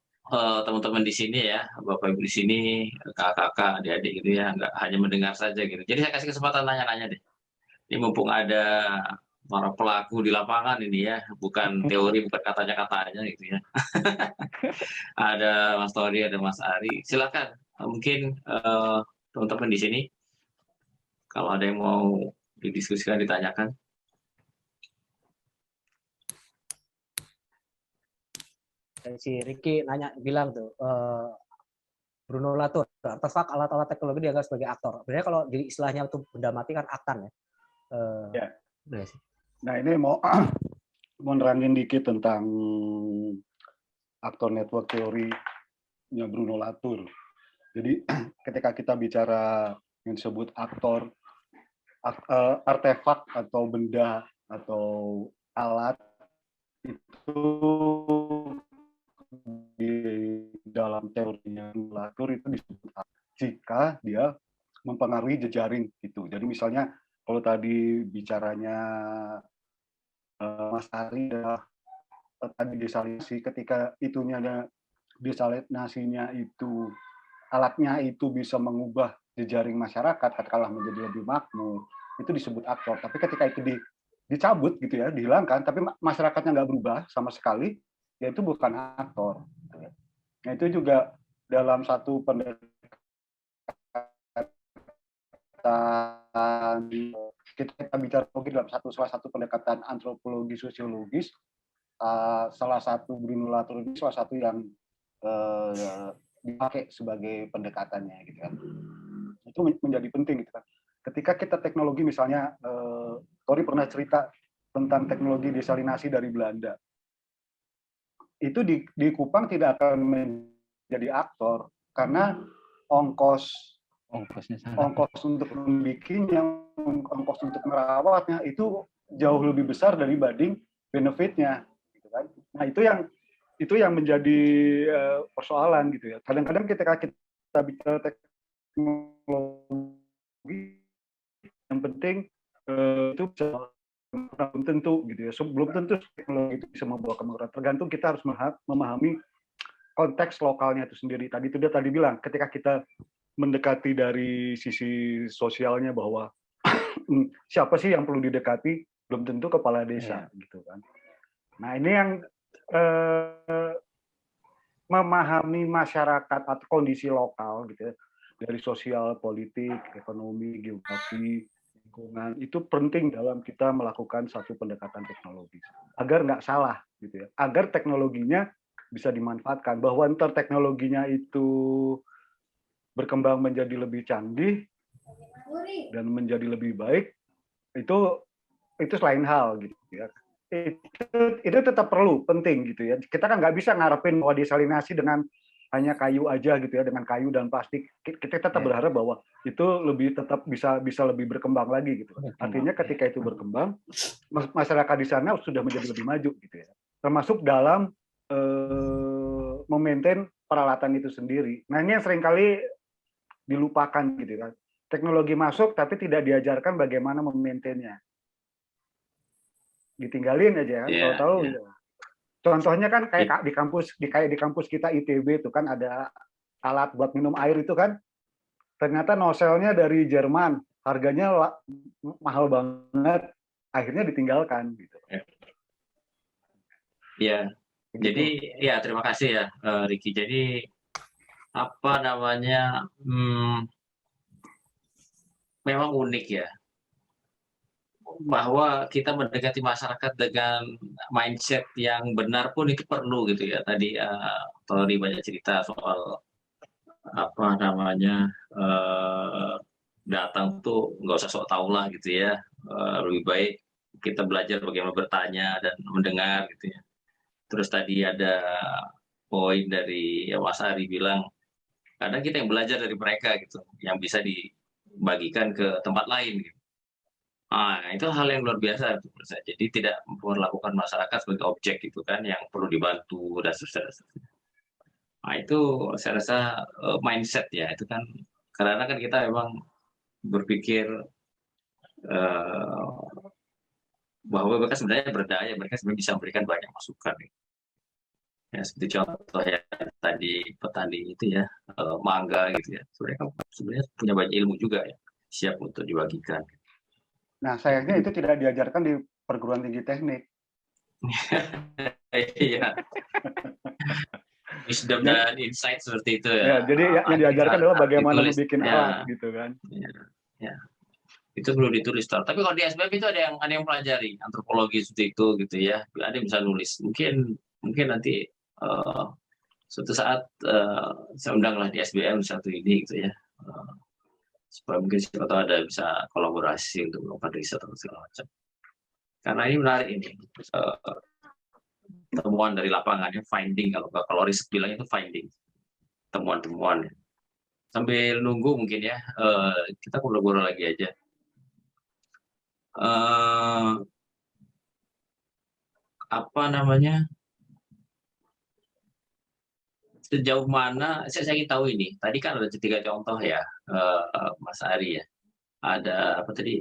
teman-teman di sini ya, Bapak Ibu di sini, kakak-kakak, adik-adik gitu ya, nggak hanya mendengar saja gitu. Jadi saya kasih kesempatan nanya-nanya deh. Ini mumpung ada para pelaku di lapangan ini ya, bukan teori, bukan katanya gitu ya. Ada Mas Tori, ada Mas Ari. Silakan, mungkin teman-teman di sini, kalau ada yang mau didiskusikan, ditanyakan. Si Ricky bilang tuh, Bruno Latour, artefak alat-alat teknologi dianggap sebagai aktor. Sebenarnya kalau jadi istilahnya untuk benda mati kan aktan ya. Nah ini mau nerangin dikit tentang aktor network teorinya Bruno Latour. Jadi ketika kita bicara yang disebut aktor, artefak atau benda atau alat itu di dalam teorinya Latour itu disebut jika dia mempengaruhi jejaring gitu. Jadi misalnya kalau tadi bicaranya Mas Ari tadi desalinasi, ketika itunya ada desalinasinya itu alatnya itu bisa mengubah jejaring masyarakat katakanlah menjadi lebih makmur, itu disebut aktor. Tapi ketika itu dicabut gitu ya, dihilangkan, tapi masyarakatnya nggak berubah sama sekali, ya itu bukan aktor. Nah itu juga dalam satu pendekatan kita bicara dalam salah satu pendekatan antropologi sosiologis, salah satu Bruno Latour ini salah satu yang dipakai sebagai pendekatannya gitu kan. Itu menjadi penting gitu kan. Ketika kita teknologi misalnya Tori pernah cerita tentang teknologi desalinasi dari Belanda. Itu di Kupang tidak akan menjadi aktor karena ongkos untuk membikinnya, ongkos untuk merawatnya itu jauh lebih besar dibanding benefitnya gitu kan. Nah, itu yang menjadi persoalan gitu ya. Kadang-kadang ketika kita bicara teknologi, yang penting itu belum tentu gitu ya. Belum tentu teknologi itu bisa membawa kemajuan. Tergantung kita harus memahami konteks lokalnya itu sendiri. Tadi dia bilang ketika kita mendekati dari sisi sosialnya bahwa siapa sih yang perlu didekati, belum tentu kepala desa gitu kan. Nah, ini yang memahami masyarakat atau kondisi lokal gitu ya, dari sosial, politik, ekonomi, geografi, lingkungan, itu penting dalam kita melakukan satu pendekatan teknologis agar nggak salah gitu ya, agar teknologinya bisa dimanfaatkan, bahwa ntar teknologinya itu berkembang menjadi lebih canggih dan menjadi lebih baik, itu selain hal gitu ya. Itu tetap perlu, penting gitu ya. Kita kan nggak bisa ngarepin bahwa desalinasi dengan hanya kayu aja gitu ya, dengan kayu dan plastik. Kita tetap berharap bahwa itu tetap bisa lebih berkembang lagi gitu. Artinya ketika itu berkembang, masyarakat di sana sudah menjadi lebih maju gitu ya. Termasuk dalam memaintain peralatan itu sendiri. Nah, ini yang seringkali dilupakan gitu kan. Teknologi masuk tapi tidak diajarkan bagaimana memaintainnya. Ditinggalin aja kan, tahu-tahu. Contohnya kan kayak di kampus kita ITB itu kan ada alat buat minum air itu kan, ternyata noselnya dari Jerman, harganya mahal banget, akhirnya ditinggalkan gitu. Iya. Jadi ya terima kasih ya Ricky. Jadi apa namanya, memang unik ya, bahwa kita mendekati masyarakat dengan mindset yang benar pun itu perlu gitu ya. Tadi Tori banyak cerita soal apa namanya, datang tuh nggak usah sok tahu lah gitu ya, lebih baik kita belajar bagaimana bertanya dan mendengar gitu ya. Terus tadi ada poin dari Mas Ari bilang kadang kita yang belajar dari mereka gitu, yang bisa dibagikan ke tempat lain gitu. Itu hal yang luar biasa. Jadi tidak memperlakukan masyarakat sebagai objek gitu kan, yang perlu dibantu dan seterusnya. Itu saya rasa mindset ya, itu kan karena kan kita memang berpikir bahwa mereka sebenarnya berdaya, mereka sebenarnya bisa memberikan banyak masukan. Ya, seperti contoh ya tadi petani itu ya, mangga gitu ya, sebenarnya punya banyak ilmu juga ya, siap untuk dibagikan. Nah, sayangnya itu tidak diajarkan di perguruan tinggi teknik. Iya. Wisdom dan insight seperti itu ya. Jadi yang diajarkan adalah bagaimana membuat alat gitu kan. Ya. Itu perlu ditulis. Tapi kalau di SBM itu ada yang pelajari antropologi seperti itu gitu ya. Ada yang bisa nulis. Mungkin nanti suatu saat saya undanglah di SBM satu ini gitu ya. Supaya mungkin siapa tahu ada bisa kolaborasi untuk melakukan riset atau segala macam. Karena ini menarik ini. Temuan dari lapangannya, finding, kalau riset bilangnya itu finding, temuan-temuan. Sambil nunggu mungkin ya, kita ngobrol lagi aja. Apa namanya? sejauh mana saya ingin tahu ini. Tadi kan ada 3 contoh ya, Mas Ari ya. Ada apa tadi,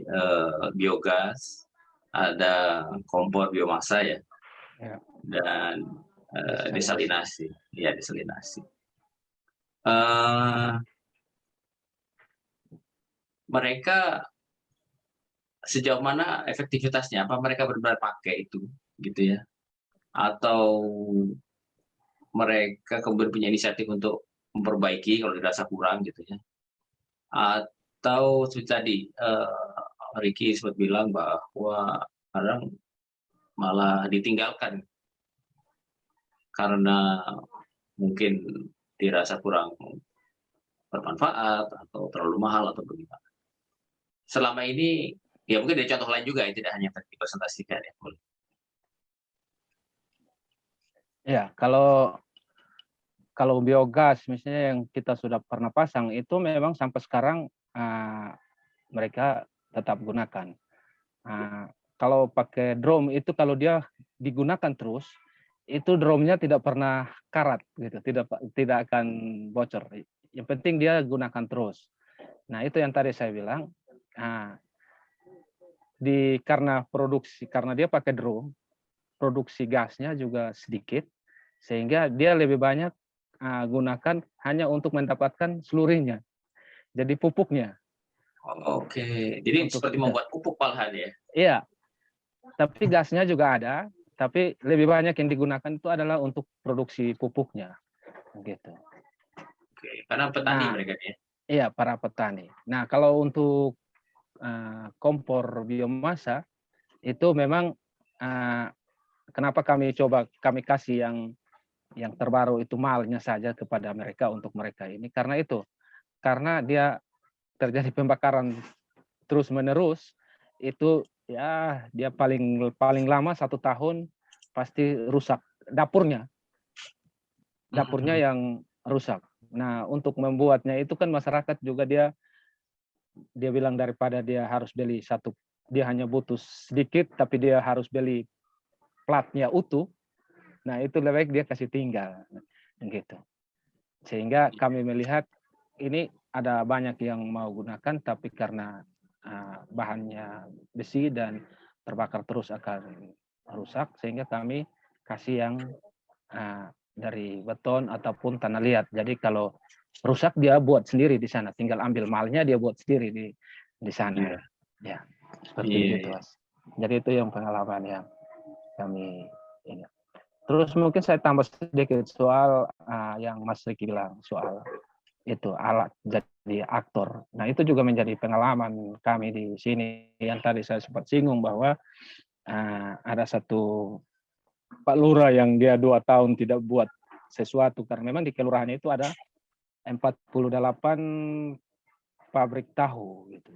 biogas, ada kompor biomasa ya, Ya. dan Desalinasi. desalinasi. Ya, desalinasi. Eh, mereka sejauh mana efektivitasnya? Apa mereka benar-benar pakai itu, gitu ya? Atau mereka kemudian punya inisiatif untuk memperbaiki kalau dirasa kurang gitu ya? Atau seperti tadi, Ricky sempat bilang bahwa kadang malah ditinggalkan karena mungkin dirasa kurang bermanfaat atau terlalu mahal atau bagaimana. Selama ini, ya mungkin ada contoh lain juga yang tidak hanya tadi dipresentasikan ya. Boleh. Ya, kalau biogas misalnya yang kita sudah pernah pasang itu memang sampai sekarang mereka tetap gunakan. Kalau pakai drum itu kalau dia digunakan terus, itu drumnya tidak pernah karat gitu, tidak akan bocor. Yang penting dia gunakan terus. Nah, itu yang tadi saya bilang. Karena dia pakai drum, produksi gasnya juga sedikit, sehingga dia lebih banyak gunakan hanya untuk mendapatkan seluruhnya. Jadi pupuknya. Oke, jadi Untuk seperti kita. membuat pupuk malahan ya? Iya, tapi gasnya juga ada, tapi lebih banyak yang digunakan itu adalah untuk produksi pupuknya. Gitu. Oke, karena petani Nah, mereka ya? iya, para petani. Nah, kalau untuk kompor biomasa, itu memang kenapa kami kasih yang terbaru itu malnya saja kepada mereka untuk mereka ini, karena dia terjadi pembakaran terus menerus, itu ya dia paling lama 1 tahun pasti rusak dapurnya yang rusak. Nah, untuk membuatnya itu kan masyarakat juga dia bilang daripada dia harus beli satu, dia hanya butuh sedikit tapi dia harus beli platnya utuh. Nah, itu lebih baik dia kasih tinggal gitu. Sehingga kami melihat ini ada banyak yang mau gunakan, tapi karena bahannya besi dan terbakar terus akan rusak, sehingga kami kasih yang dari beton ataupun tanah liat. Jadi kalau rusak dia buat sendiri di sana, tinggal ambil malnya dia buat sendiri di sana. Iya. Ya, seperti Iya, itu, iya. Mas. Jadi itu yang pengalaman yang kami ingat. Terus mungkin saya tambah sedikit soal yang Mas Riki bilang soal itu alat jadi aktor. Nah, itu juga menjadi pengalaman kami di sini yang tadi saya sempat singgung bahwa ada satu Pak Lurah yang dia 2 tahun tidak buat sesuatu karena memang di kelurahan itu ada 48 pabrik tahu gitu.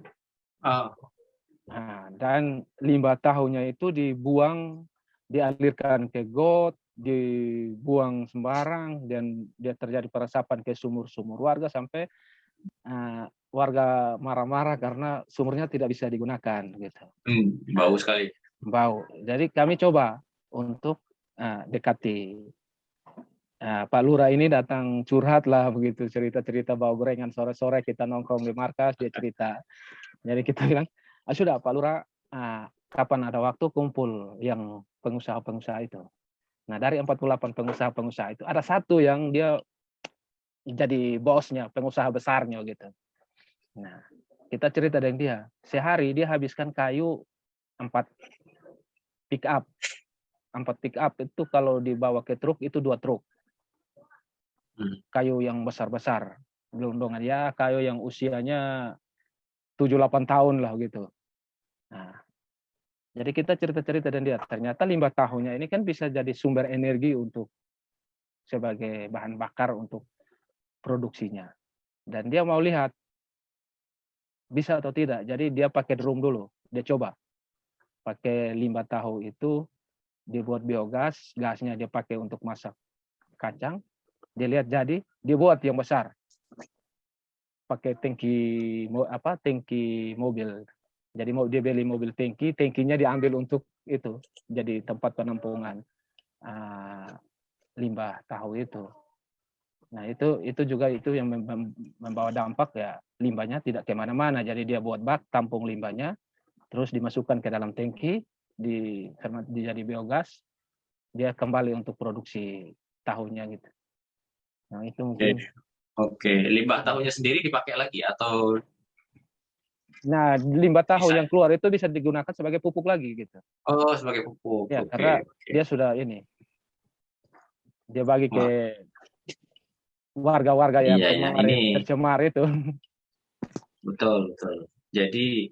Nah, dan limbah tahunya itu dibuang, dialirkan ke got, dibuang sembarang, dan dia terjadi peresapan ke sumur-sumur warga sampai warga marah-marah karena sumurnya tidak bisa digunakan gitu. Bau sekali. Bau. Jadi kami coba untuk dekati. Pak Lurah ini datang curhat lah begitu, cerita-cerita bau gorengan sore-sore kita nongkrong di markas, dia cerita. Jadi kita bilang, sudah Pak Lurah, kapan ada waktu kumpul yang pengusaha-pengusaha itu. Nah, dari 48 pengusaha-pengusaha itu ada satu yang dia jadi bosnya, pengusaha besarnya gitu. Nah, kita cerita dengan dia, sehari dia habiskan kayu 4 pick up. 4 pick up itu kalau dibawa ke truk itu 2 truk. Kayu yang besar-besar. Gelondongan ya, kayu yang usianya 7-8 tahun lah gitu. Nah, jadi kita cerita-cerita dan dia ternyata limbah tahunya ini kan bisa jadi sumber energi untuk sebagai bahan bakar untuk produksinya. Dan dia mau lihat bisa atau tidak. Jadi dia pakai drum dulu. Dia coba pakai limbah tahu itu dibuat biogas, gasnya dia pakai untuk masak kacang. Dia lihat jadi, dia buat yang besar. Pakai tangki mobil. Jadi dia beli mobil tangki, tangkinya diambil untuk itu, jadi tempat penampungan limbah tahu itu. Nah itu juga itu yang membawa dampak ya, limbahnya tidak kemana-mana. Jadi dia buat bak tampung limbahnya, terus dimasukkan ke dalam tangki, jadi biogas, dia kembali untuk produksi tahunya gitu. Nah itu mungkin. Oke. Limbah tahunya sendiri dipakai lagi atau? Nah limbah tahu Bisa. yang keluar itu bisa digunakan sebagai pupuk lagi gitu. Oh, sebagai pupuk. Ya Oke, karena oke. dia sudah dia bagi Wah, ke warga-warga yang iya ya, kemarin ini tercemar itu. betul betul. Jadi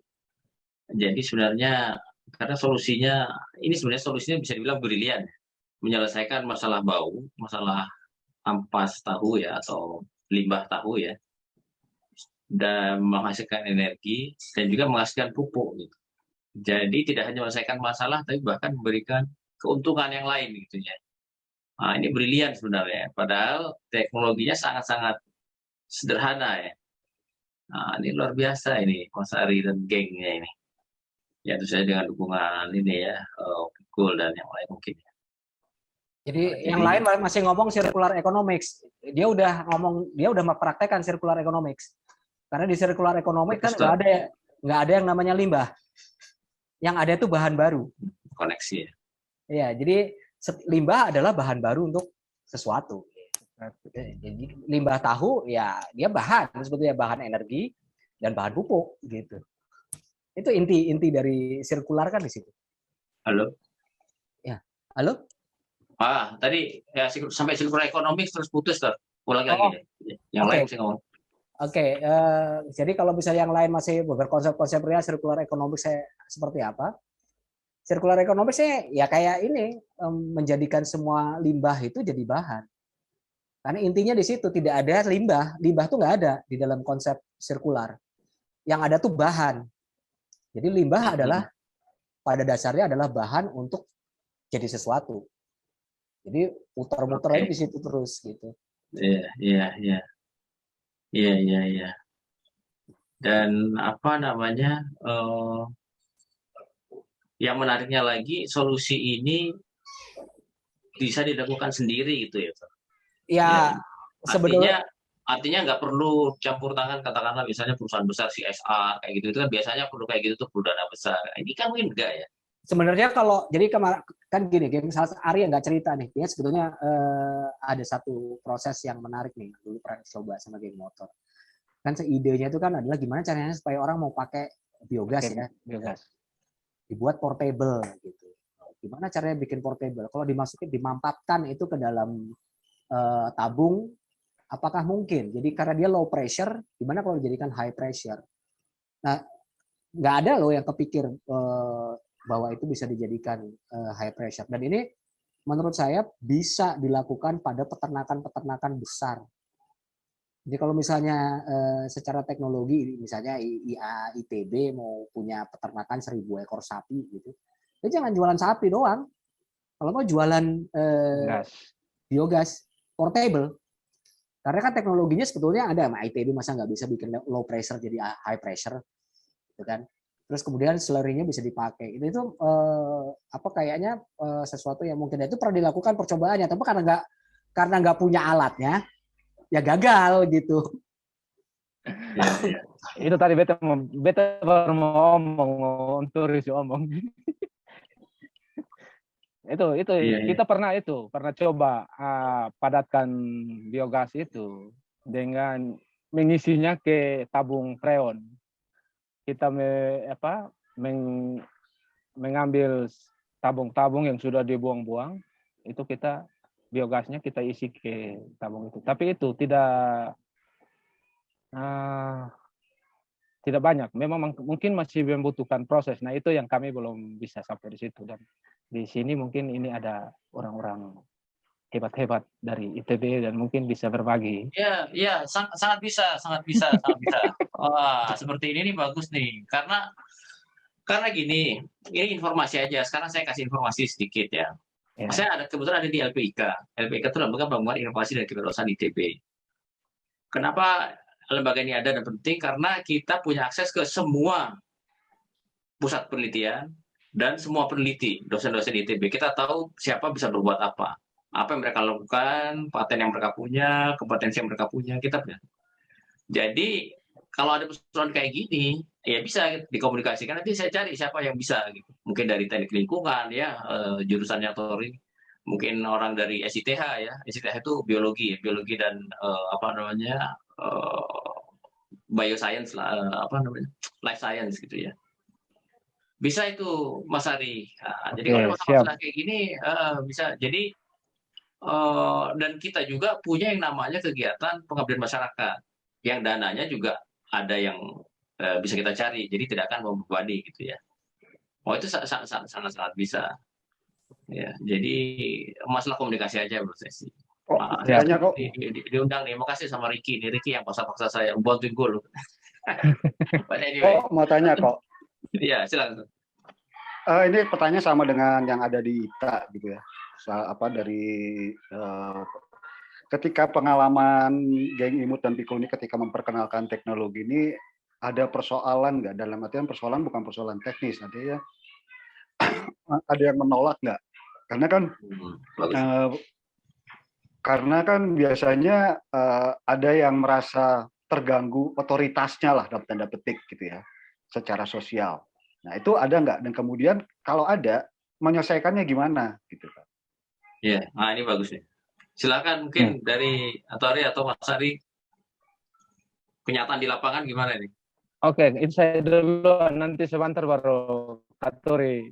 sebenarnya karena ini sebenarnya solusinya bisa dibilang brilian, menyelesaikan masalah bau, masalah ampas tahu ya atau limbah tahu ya, dan menghasilkan energi dan juga menghasilkan pupuk gitu. Jadi tidak hanya menyelesaikan masalah, tapi bahkan memberikan keuntungan yang lain gitu ya. Nah, ini brilian sebenarnya. Padahal teknologinya sangat-sangat sederhana ya. Nah, ini luar biasa ini Mas Ari dan gengnya ini. Ya itu saya dengan dukungan ini ya, Google dan yang lain mungkin. Jadi yang Jadi lain masih ngomong circular economics. Dia udah mempraktekkan circular economics. Karena di circular economics kan nggak ada yang namanya limbah. Yang ada itu bahan baru. koneksi ya. Iya, jadi limbah adalah bahan baru untuk sesuatu. Jadi limbah tahu ya dia bahan, sebetulnya bahan energi dan bahan pupuk gitu. Itu inti dari sirkular kan di situ. Halo. Ya, halo. Tadi ya sampai circular economics terus putus tuh. Ulang lagi deh. Yang Oke. lain saya ngomong. Oke, jadi kalau misalnya yang lain masih berkonsep-konsep real circular economics saya seperti apa? Circular economics saya ya kayak ini, menjadikan semua limbah itu jadi bahan. Karena intinya di situ tidak ada limbah. Limbah tuh nggak ada di dalam konsep sirkular. Yang ada tuh bahan. Jadi limbah adalah pada dasarnya adalah bahan untuk jadi sesuatu. Jadi muter-muter aja di situ terus gitu. Iya. Dan apa namanya? Yang menariknya lagi solusi ini bisa dilakukan sendiri gitu ya. Ya, sebetulnya Artinya nggak perlu campur tangan, katakanlah misalnya perusahaan besar CSR kayak gitu, itu kan biasanya perlu kayak gitu tuh perlu dana besar. Ini kan mungkin enggak ya. Sebenarnya kalau jadi kan gini, misalnya Ari yang nggak cerita nih, dia sebetulnya ada satu proses yang menarik nih, dulu pernah coba sama geng motor. Kan idenya itu kan adalah gimana caranya supaya orang mau pakai biogas ya, Biogas. dibuat portable gitu. Gimana caranya bikin portable? Kalau dimampatkan itu ke dalam tabung, apakah mungkin? Jadi karena dia low pressure, gimana kalau dijadikan high pressure? Nah, nggak ada loh yang kepikir bahwa itu bisa dijadikan high pressure. Dan ini menurut saya bisa dilakukan pada peternakan-peternakan besar. Jadi kalau misalnya secara teknologi, misalnya IA, ITB mau punya peternakan 1.000 ekor sapi gitu, ya jangan jualan sapi doang. Kalau mau jualan biogas portable, karena kan teknologinya sebetulnya ada, ITB masa nggak bisa bikin low pressure jadi high pressure, gitu kan? Terus kemudian slurry-nya bisa dipakai. Itu kayaknya sesuatu yang mungkin itu pernah dilakukan percobaannya, tapi karena nggak punya alatnya, ya gagal gitu. Itu tadi beta baru mau ngomong untuk omong. itu kita pernah coba padatkan biogas itu dengan mengisinya ke tabung freon. Kita mengambil tabung-tabung yang sudah dibuang-buang, itu biogasnya kita isi ke tabung itu. Tapi itu tidak banyak. Memang mungkin masih membutuhkan proses. Nah itu yang kami belum bisa sampai di situ. Dan di sini mungkin ini ada orang-orang hebat-hebat dari ITB dan mungkin bisa berbagi. Ya, sangat bisa. Wah, seperti ini nih bagus nih. Karena gini, ini informasi aja. Sekarang saya kasih informasi sedikit ya. Saya kebetulan ada di LPIK. LPIK itu Lembaga Pengembangan Inovasi dan Kewirausahaan ITB. Kenapa lembaga ini ada dan penting? Karena kita punya akses ke semua pusat penelitian dan semua peneliti, dosen-dosen ITB. Kita tahu siapa bisa berbuat apa. apa yang mereka lakukan, paten yang mereka punya, kompetensi yang mereka punya, kita punya. Jadi kalau ada persoalan kayak gini, ya bisa dikomunikasikan. Nanti saya cari siapa yang bisa, gitu. Mungkin dari teknik lingkungan, ya jurusannya atau mungkin orang dari SITH ya. SITH itu biologi, biologi dan apa namanya bioscience lah, apa namanya life science gitu ya. Bisa itu Mas Ari. Nah, jadi kalau ada Oke, siap. masalah kayak gini bisa. Jadi dan kita juga punya yang namanya kegiatan pengabdian masyarakat, yang dananya juga ada yang bisa kita cari, jadi tidak akan membebani gitu ya. Oh itu sangat bisa. Ya, jadi masalah komunikasi aja menurut saya sih. Oh, Siap. banyak kok. Diundang nih, makasih sama Ricky. Nih Ricky yang paksa-paksa saya bantuin gue loh. But anyway, Oh, mau tanya kok. ya silakan. Ini pertanyaan sama dengan yang ada di ITA gitu ya. Dari ketika pengalaman geng imut dan pikul ini ketika memperkenalkan teknologi ini ada persoalan nggak? Dalam artian persoalan bukan persoalan teknis, ada yang menolak nggak? Karena kan biasanya ada yang merasa terganggu otoritasnya lah dalam tanda petik gitu ya, secara sosial. Nah itu ada nggak? Dan kemudian kalau ada, menyelesaikannya gimana gitu kan? Iya, nah ini bagus nih. Silakan mungkin dari Atari atau Mas Ari, kenyataan di lapangan gimana nih? Oke, itu saya dulu, nanti sebentar baru Katori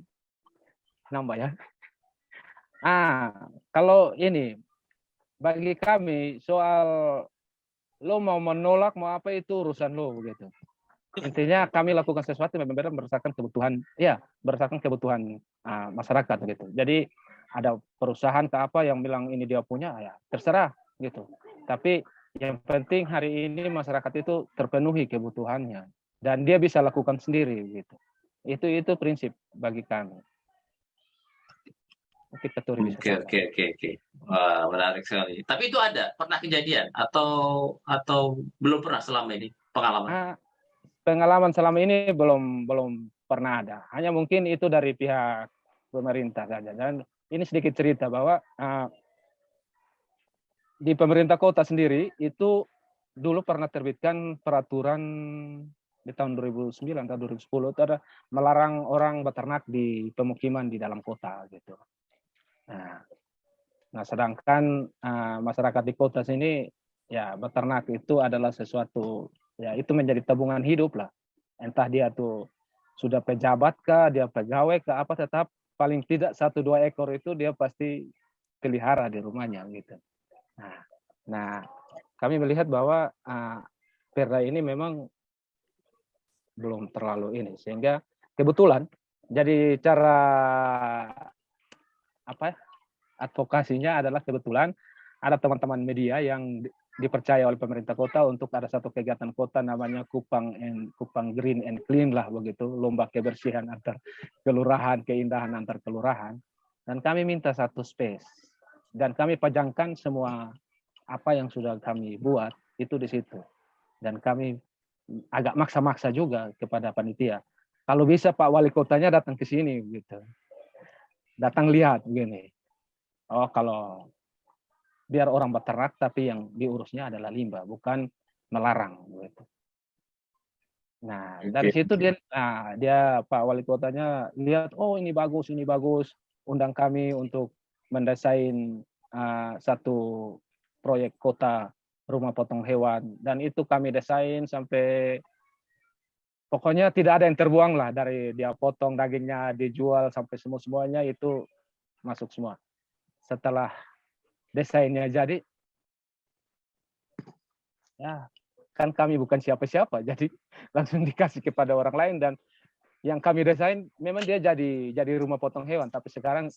nambah ya. Kalau ini bagi kami soal lo mau menolak mau apa itu urusan lo begitu. Intinya kami lakukan sesuatu yang benar-benar berdasarkan kebutuhan, ya berdasarkan kebutuhan masyarakat gitu. Jadi ada perusahaan ke apa yang bilang ini dia punya, ya terserah gitu. Tapi yang penting hari ini masyarakat itu terpenuhi kebutuhannya dan dia bisa lakukan sendiri gitu. Itu prinsip bagi kami. Oke. Wah, menarik sekali. Tapi itu pernah kejadian atau belum pernah selama ini pengalaman? Pengalaman selama ini belum pernah ada. Hanya mungkin itu dari pihak pemerintah saja. Dan ini sedikit cerita bahwa di pemerintah kota sendiri itu dulu pernah terbitkan peraturan di tahun 2009 atau 2010 itu ada melarang orang beternak di pemukiman di dalam kota gitu. Nah sedangkan masyarakat di kota sini ya beternak itu adalah sesuatu ya itu menjadi tabungan hidup lah. Entah dia tuh sudah pejabat kah, dia pegawai kah, apa tetap paling tidak 1-2 ekor itu dia pasti pelihara di rumahnya gitu. Nah kami melihat bahwa perda ini memang belum terlalu ini sehingga kebetulan jadi cara advokasinya adalah kebetulan ada teman-teman media yang dipercaya oleh pemerintah kota untuk ada satu kegiatan kota namanya Kupang Green and Clean lah begitu, lomba kebersihan antar kelurahan, keindahan antar kelurahan, dan kami minta satu space dan kami pajangkan semua apa yang sudah kami buat itu di situ, dan kami agak maksa-maksa juga kepada panitia kalau bisa Pak Wali Kotanya datang ke sini gitu, datang lihat begini, oh kalau biar orang beternak tapi yang diurusnya adalah limbah, bukan melarang gitu. Nah dari situ dia Pak Wali Kotanya lihat, oh ini bagus, undang kami untuk mendesain satu proyek kota rumah potong hewan, dan itu kami desain sampai pokoknya tidak ada yang terbuang lah, dari dia potong dagingnya dijual sampai semuanya itu masuk semua. Setelah desainnya jadi, ya kan kami bukan siapa-siapa, jadi langsung dikasih kepada orang lain, dan yang kami desain memang dia jadi rumah potong hewan, tapi sekarang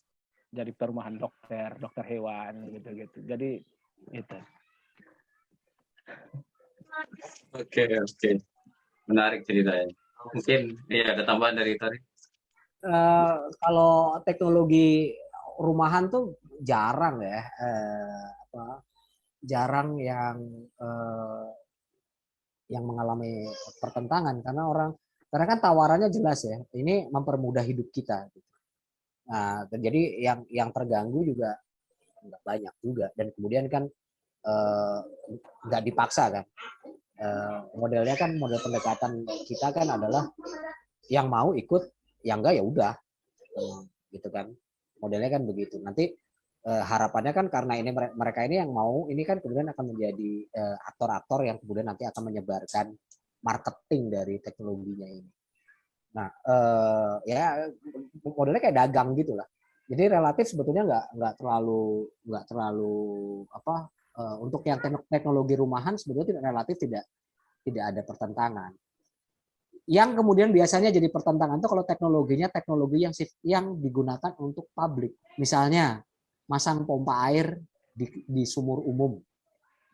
jadi perumahan dokter hewan gitu. Jadi itu. Oke. Menarik ceritanya. Mungkin ada tambahan dari Tari. Kalau teknologi rumahan tuh jarang ya, jarang yang mengalami pertentangan karena kan tawarannya jelas ya, ini mempermudah hidup kita. Nah, jadi yang terganggu juga nggak banyak juga. Dan kemudian kan nggak dipaksa kan. Modelnya kan model pendekatan kita kan adalah yang mau ikut, yang enggak ya udah, gitu kan. Modelnya kan begitu. Nanti harapannya kan karena ini mereka ini yang mau, ini kan kemudian akan menjadi aktor-aktor yang kemudian nanti akan menyebarkan marketing dari teknologinya ini. Nah, ya modelnya kayak dagang gitu lah. Jadi relatif sebetulnya nggak terlalu apa, untuk yang teknologi rumahan sebetulnya relatif tidak ada pertentangan. Yang kemudian biasanya jadi pertentangan itu kalau teknologinya teknologi yang digunakan untuk publik. Misalnya masang pompa air di sumur umum.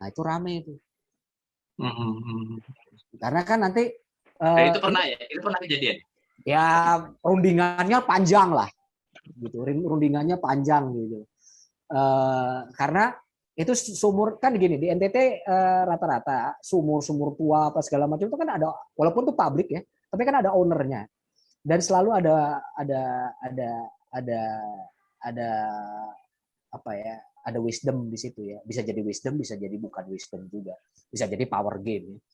Nah, itu rame itu. Karena kan nanti itu pernah kejadian. Ya rundingannya panjang lah. Gitu. Rundingannya panjang gitu. Karena itu sumur kan gini di NTT rata-rata sumur tua apa segala macam itu kan ada, walaupun itu publik ya, tapi kan ada ownernya dan selalu ada apa ya, ada wisdom di situ ya, bisa jadi wisdom, bisa jadi bukan wisdom juga, bisa jadi power game ya.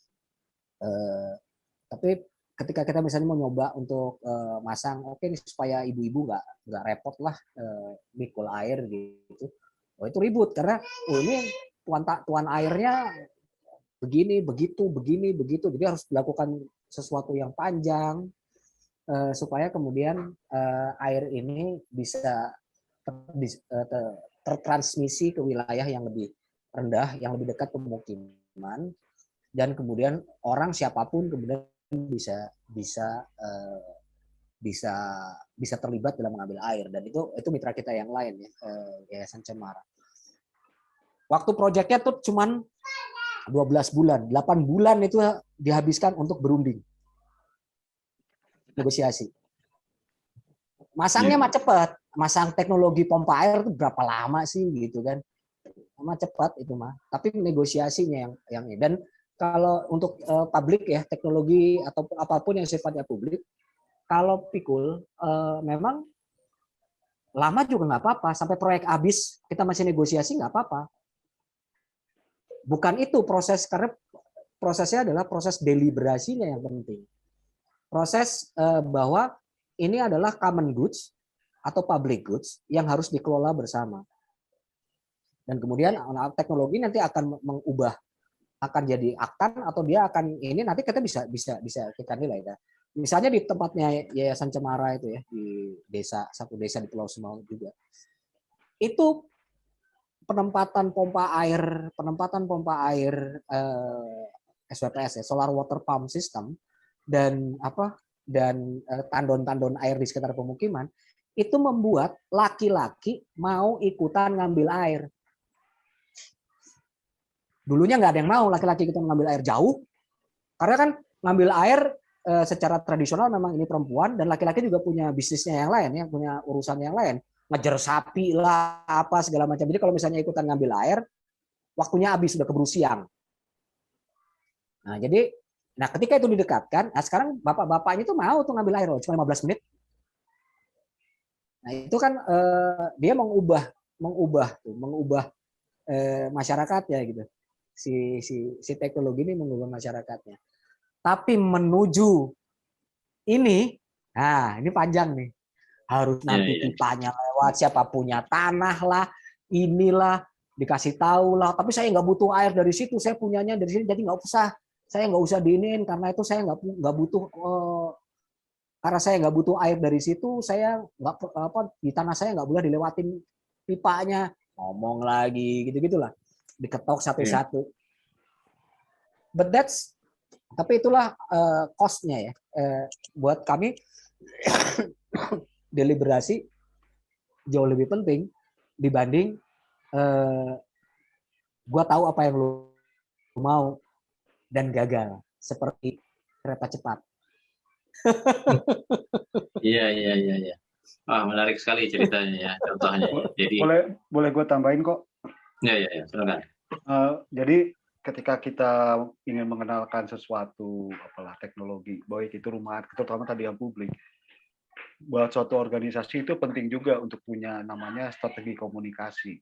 Tapi ketika kita misalnya mau nyoba untuk masang, oke nih supaya ibu-ibu nggak repot lah mikul air gitu. Oh itu ribut karena ini tuan airnya begini, begitu, jadi harus dilakukan sesuatu yang panjang supaya kemudian air ini bisa tertransmisi ke wilayah yang lebih rendah, yang lebih dekat pemukiman, dan kemudian orang siapapun kemudian bisa terlibat dalam mengambil air, dan itu mitra kita yang lain ya, Yayasan Cemara. Waktu proyeknya tuh cuman 12 bulan, 8 bulan itu dihabiskan untuk berunding. Negosiasi. Masangnya mah cepat, masang teknologi pompa air itu berapa lama sih gitu kan. Mah cepat itu mah, tapi negosiasinya yang ini. Dan kalau untuk publik ya, teknologi atau apapun yang sifatnya publik, kalau pikul memang lama juga nggak apa-apa, sampai proyek habis kita masih negosiasi nggak apa-apa. Bukan itu proses, karena prosesnya adalah proses deliberasinya yang penting. Proses bahwa ini adalah common goods atau public goods yang harus dikelola bersama. Dan kemudian teknologi nanti akan mengubah, akan jadi aktan atau dia akan ini, nanti kita bisa kita nilai ya. Misalnya di tempatnya Yayasan Cemara itu ya, di satu desa di Pulau Semau juga. Itu penempatan pompa air SWPS ya, solar water pump system, dan tandon-tandon air di sekitar pemukiman itu membuat laki-laki mau ikutan ngambil air. Dulunya nggak ada yang mau laki-laki ikutan ngambil air jauh, karena kan ngambil air secara tradisional memang ini perempuan, dan laki-laki juga punya bisnisnya yang lain, ya, punya urusan yang lain, ngejar sapi lah apa segala macam. Jadi kalau misalnya ikutan ngambil air, waktunya habis, sudah keburu siang. Nah jadi, ketika itu didekatkan, nah sekarang bapak-bapaknya itu mau tuh ngambil air loh, cuma 15 menit. Nah itu kan dia mengubah masyarakatnya gitu. Si teknologi ini mengubah masyarakatnya. Tapi menuju ini, nah ini panjang nih. Harus nanti pipanya lewat, siapa punya tanah lah, inilah dikasih tahu lah. Tapi saya nggak butuh air dari situ, saya punyanya dari sini, jadi nggak usah. Saya nggak usah diinin karena itu saya nggak butuh. Karena saya nggak butuh air dari situ, saya nggak di tanah saya nggak boleh dilewatin pipanya. Ngomong lagi gitu-gitulah, diketok satu-satu. But tapi itulah cost-nya ya. Buat kami deliberasi jauh lebih penting dibanding gua tahu apa yang lu mau dan gagal, seperti kereta cepat. Iya. Menarik sekali ceritanya ya, contohnya. Jadi boleh gue tambahin kok. Iya, silakan. Jadi ketika kita ingin mengenalkan sesuatu, apalah teknologi, baik itu rumah, terutama tadi yang publik, buat suatu organisasi itu penting juga untuk punya namanya strategi komunikasi.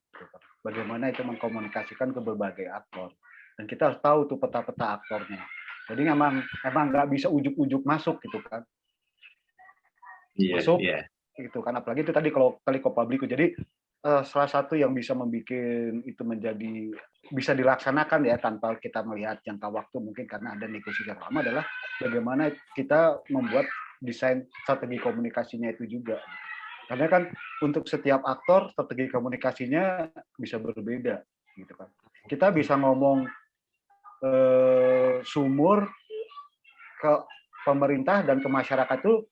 Bagaimana itu mengkomunikasikan ke berbagai aktor. Dan kita harus tahu tuh peta-peta aktornya. Jadi emang nggak bisa ujuk-ujuk masuk gitu kan. Masuk gitu kan. Apalagi itu tadi kalau Publico. Jadi salah satu yang bisa membuat itu menjadi bisa dilaksanakan ya tanpa kita melihat jangka waktu mungkin karena ada negosiasi yang lama adalah bagaimana kita membuat desain strategi komunikasinya itu juga. Karena kan untuk setiap aktor strategi komunikasinya bisa berbeda gitu kan. Kita bisa ngomong sumur ke pemerintah dan ke masyarakat itu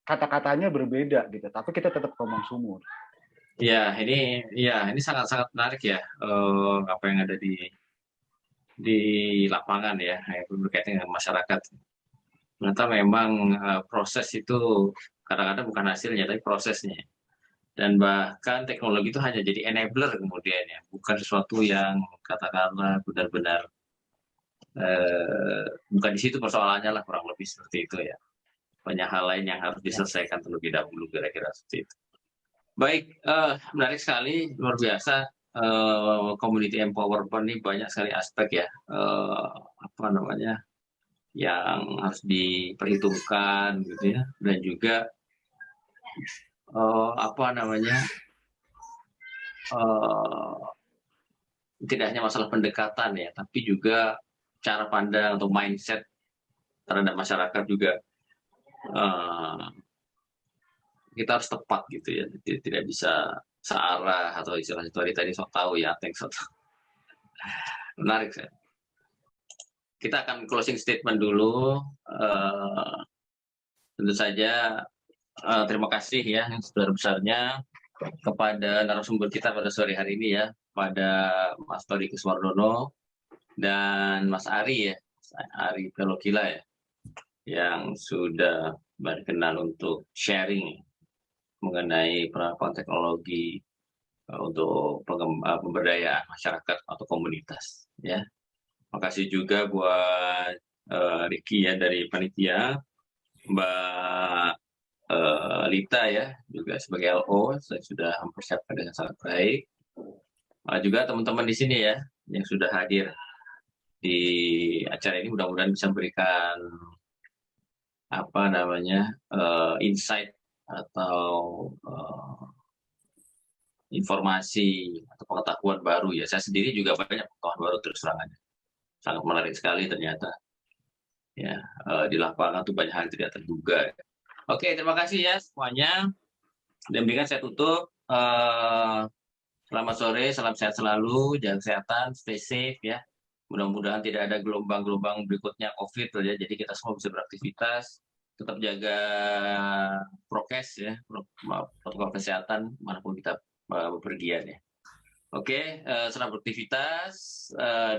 kata-katanya berbeda gitu, tapi kita tetap ngomong sumur. Ya, ini sangat-sangat menarik ya, apa yang ada di lapangan ya, berkaitan dengan masyarakat. Ternyata memang proses itu kadang-kadang bukan hasilnya, tapi prosesnya. Dan bahkan teknologi itu hanya jadi enabler kemudian ya, bukan sesuatu yang katakanlah benar-benar bukan di situ persoalannya lah, kurang lebih seperti itu ya. Banyak hal lain yang harus diselesaikan terlebih dahulu, kira-kira seperti itu. Baik, menarik sekali, luar biasa. Community empowerment ini banyak sekali aspek ya, apa namanya, yang harus diperhitungkan gitu ya, dan juga apa namanya, tidak hanya masalah pendekatan ya, tapi juga cara pandang atau mindset terhadap masyarakat juga kita harus tepat gitu ya, tidak bisa searah atau istilah tadi sok tahu ya, menarik saya. Kita akan closing statement dulu. Tentu saja terima kasih ya yang sebesar-besarnya kepada narasumber kita pada sore hari ini ya, pada Mas Tori Kuswardono dan Mas Ari ya, Ari Pelokila ya, yang sudah berkenan untuk sharing mengenai penerapan teknologi untuk pemberdayaan masyarakat atau komunitas ya. Makasih juga buat Ricky ya dari panitia, Mbak Lita ya juga sebagai LO, saya sudah mempersiapkan dengan sangat baik. Juga teman-teman di sini ya yang sudah hadir di acara ini, mudah-mudahan bisa memberikan apa namanya insight atau informasi atau pengetahuan baru ya. Saya sendiri juga banyak pengetahuan baru terus terangannya. Sangat menarik sekali ternyata. Ya, di lapangan tuh banyak hal yang tidak terduga. Oke, terima kasih ya semuanya. Demikian saya tutup. Selamat sore, salam sehat selalu, jaga kesehatan, stay safe ya. Mudah-mudahan tidak ada gelombang-gelombang berikutnya COVID ya. Jadi kita semua bisa beraktivitas, tetap jaga prokes ya, protokol kesehatan manapun kita bepergian ya. Oke, selamat beraktivitas.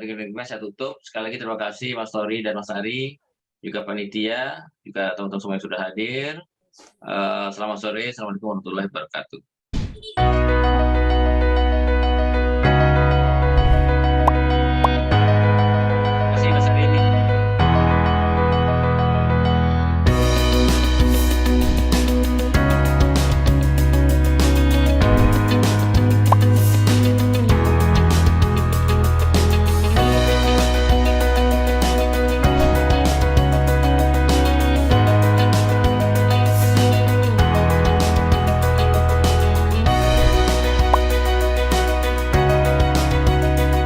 Dengan saya tutup. Sekali lagi terima kasih Mas Tori dan Mas Ari, juga panitia, juga teman-teman semua yang sudah hadir. Selamat sore, assalamualaikum warahmatullahi wabarakatuh.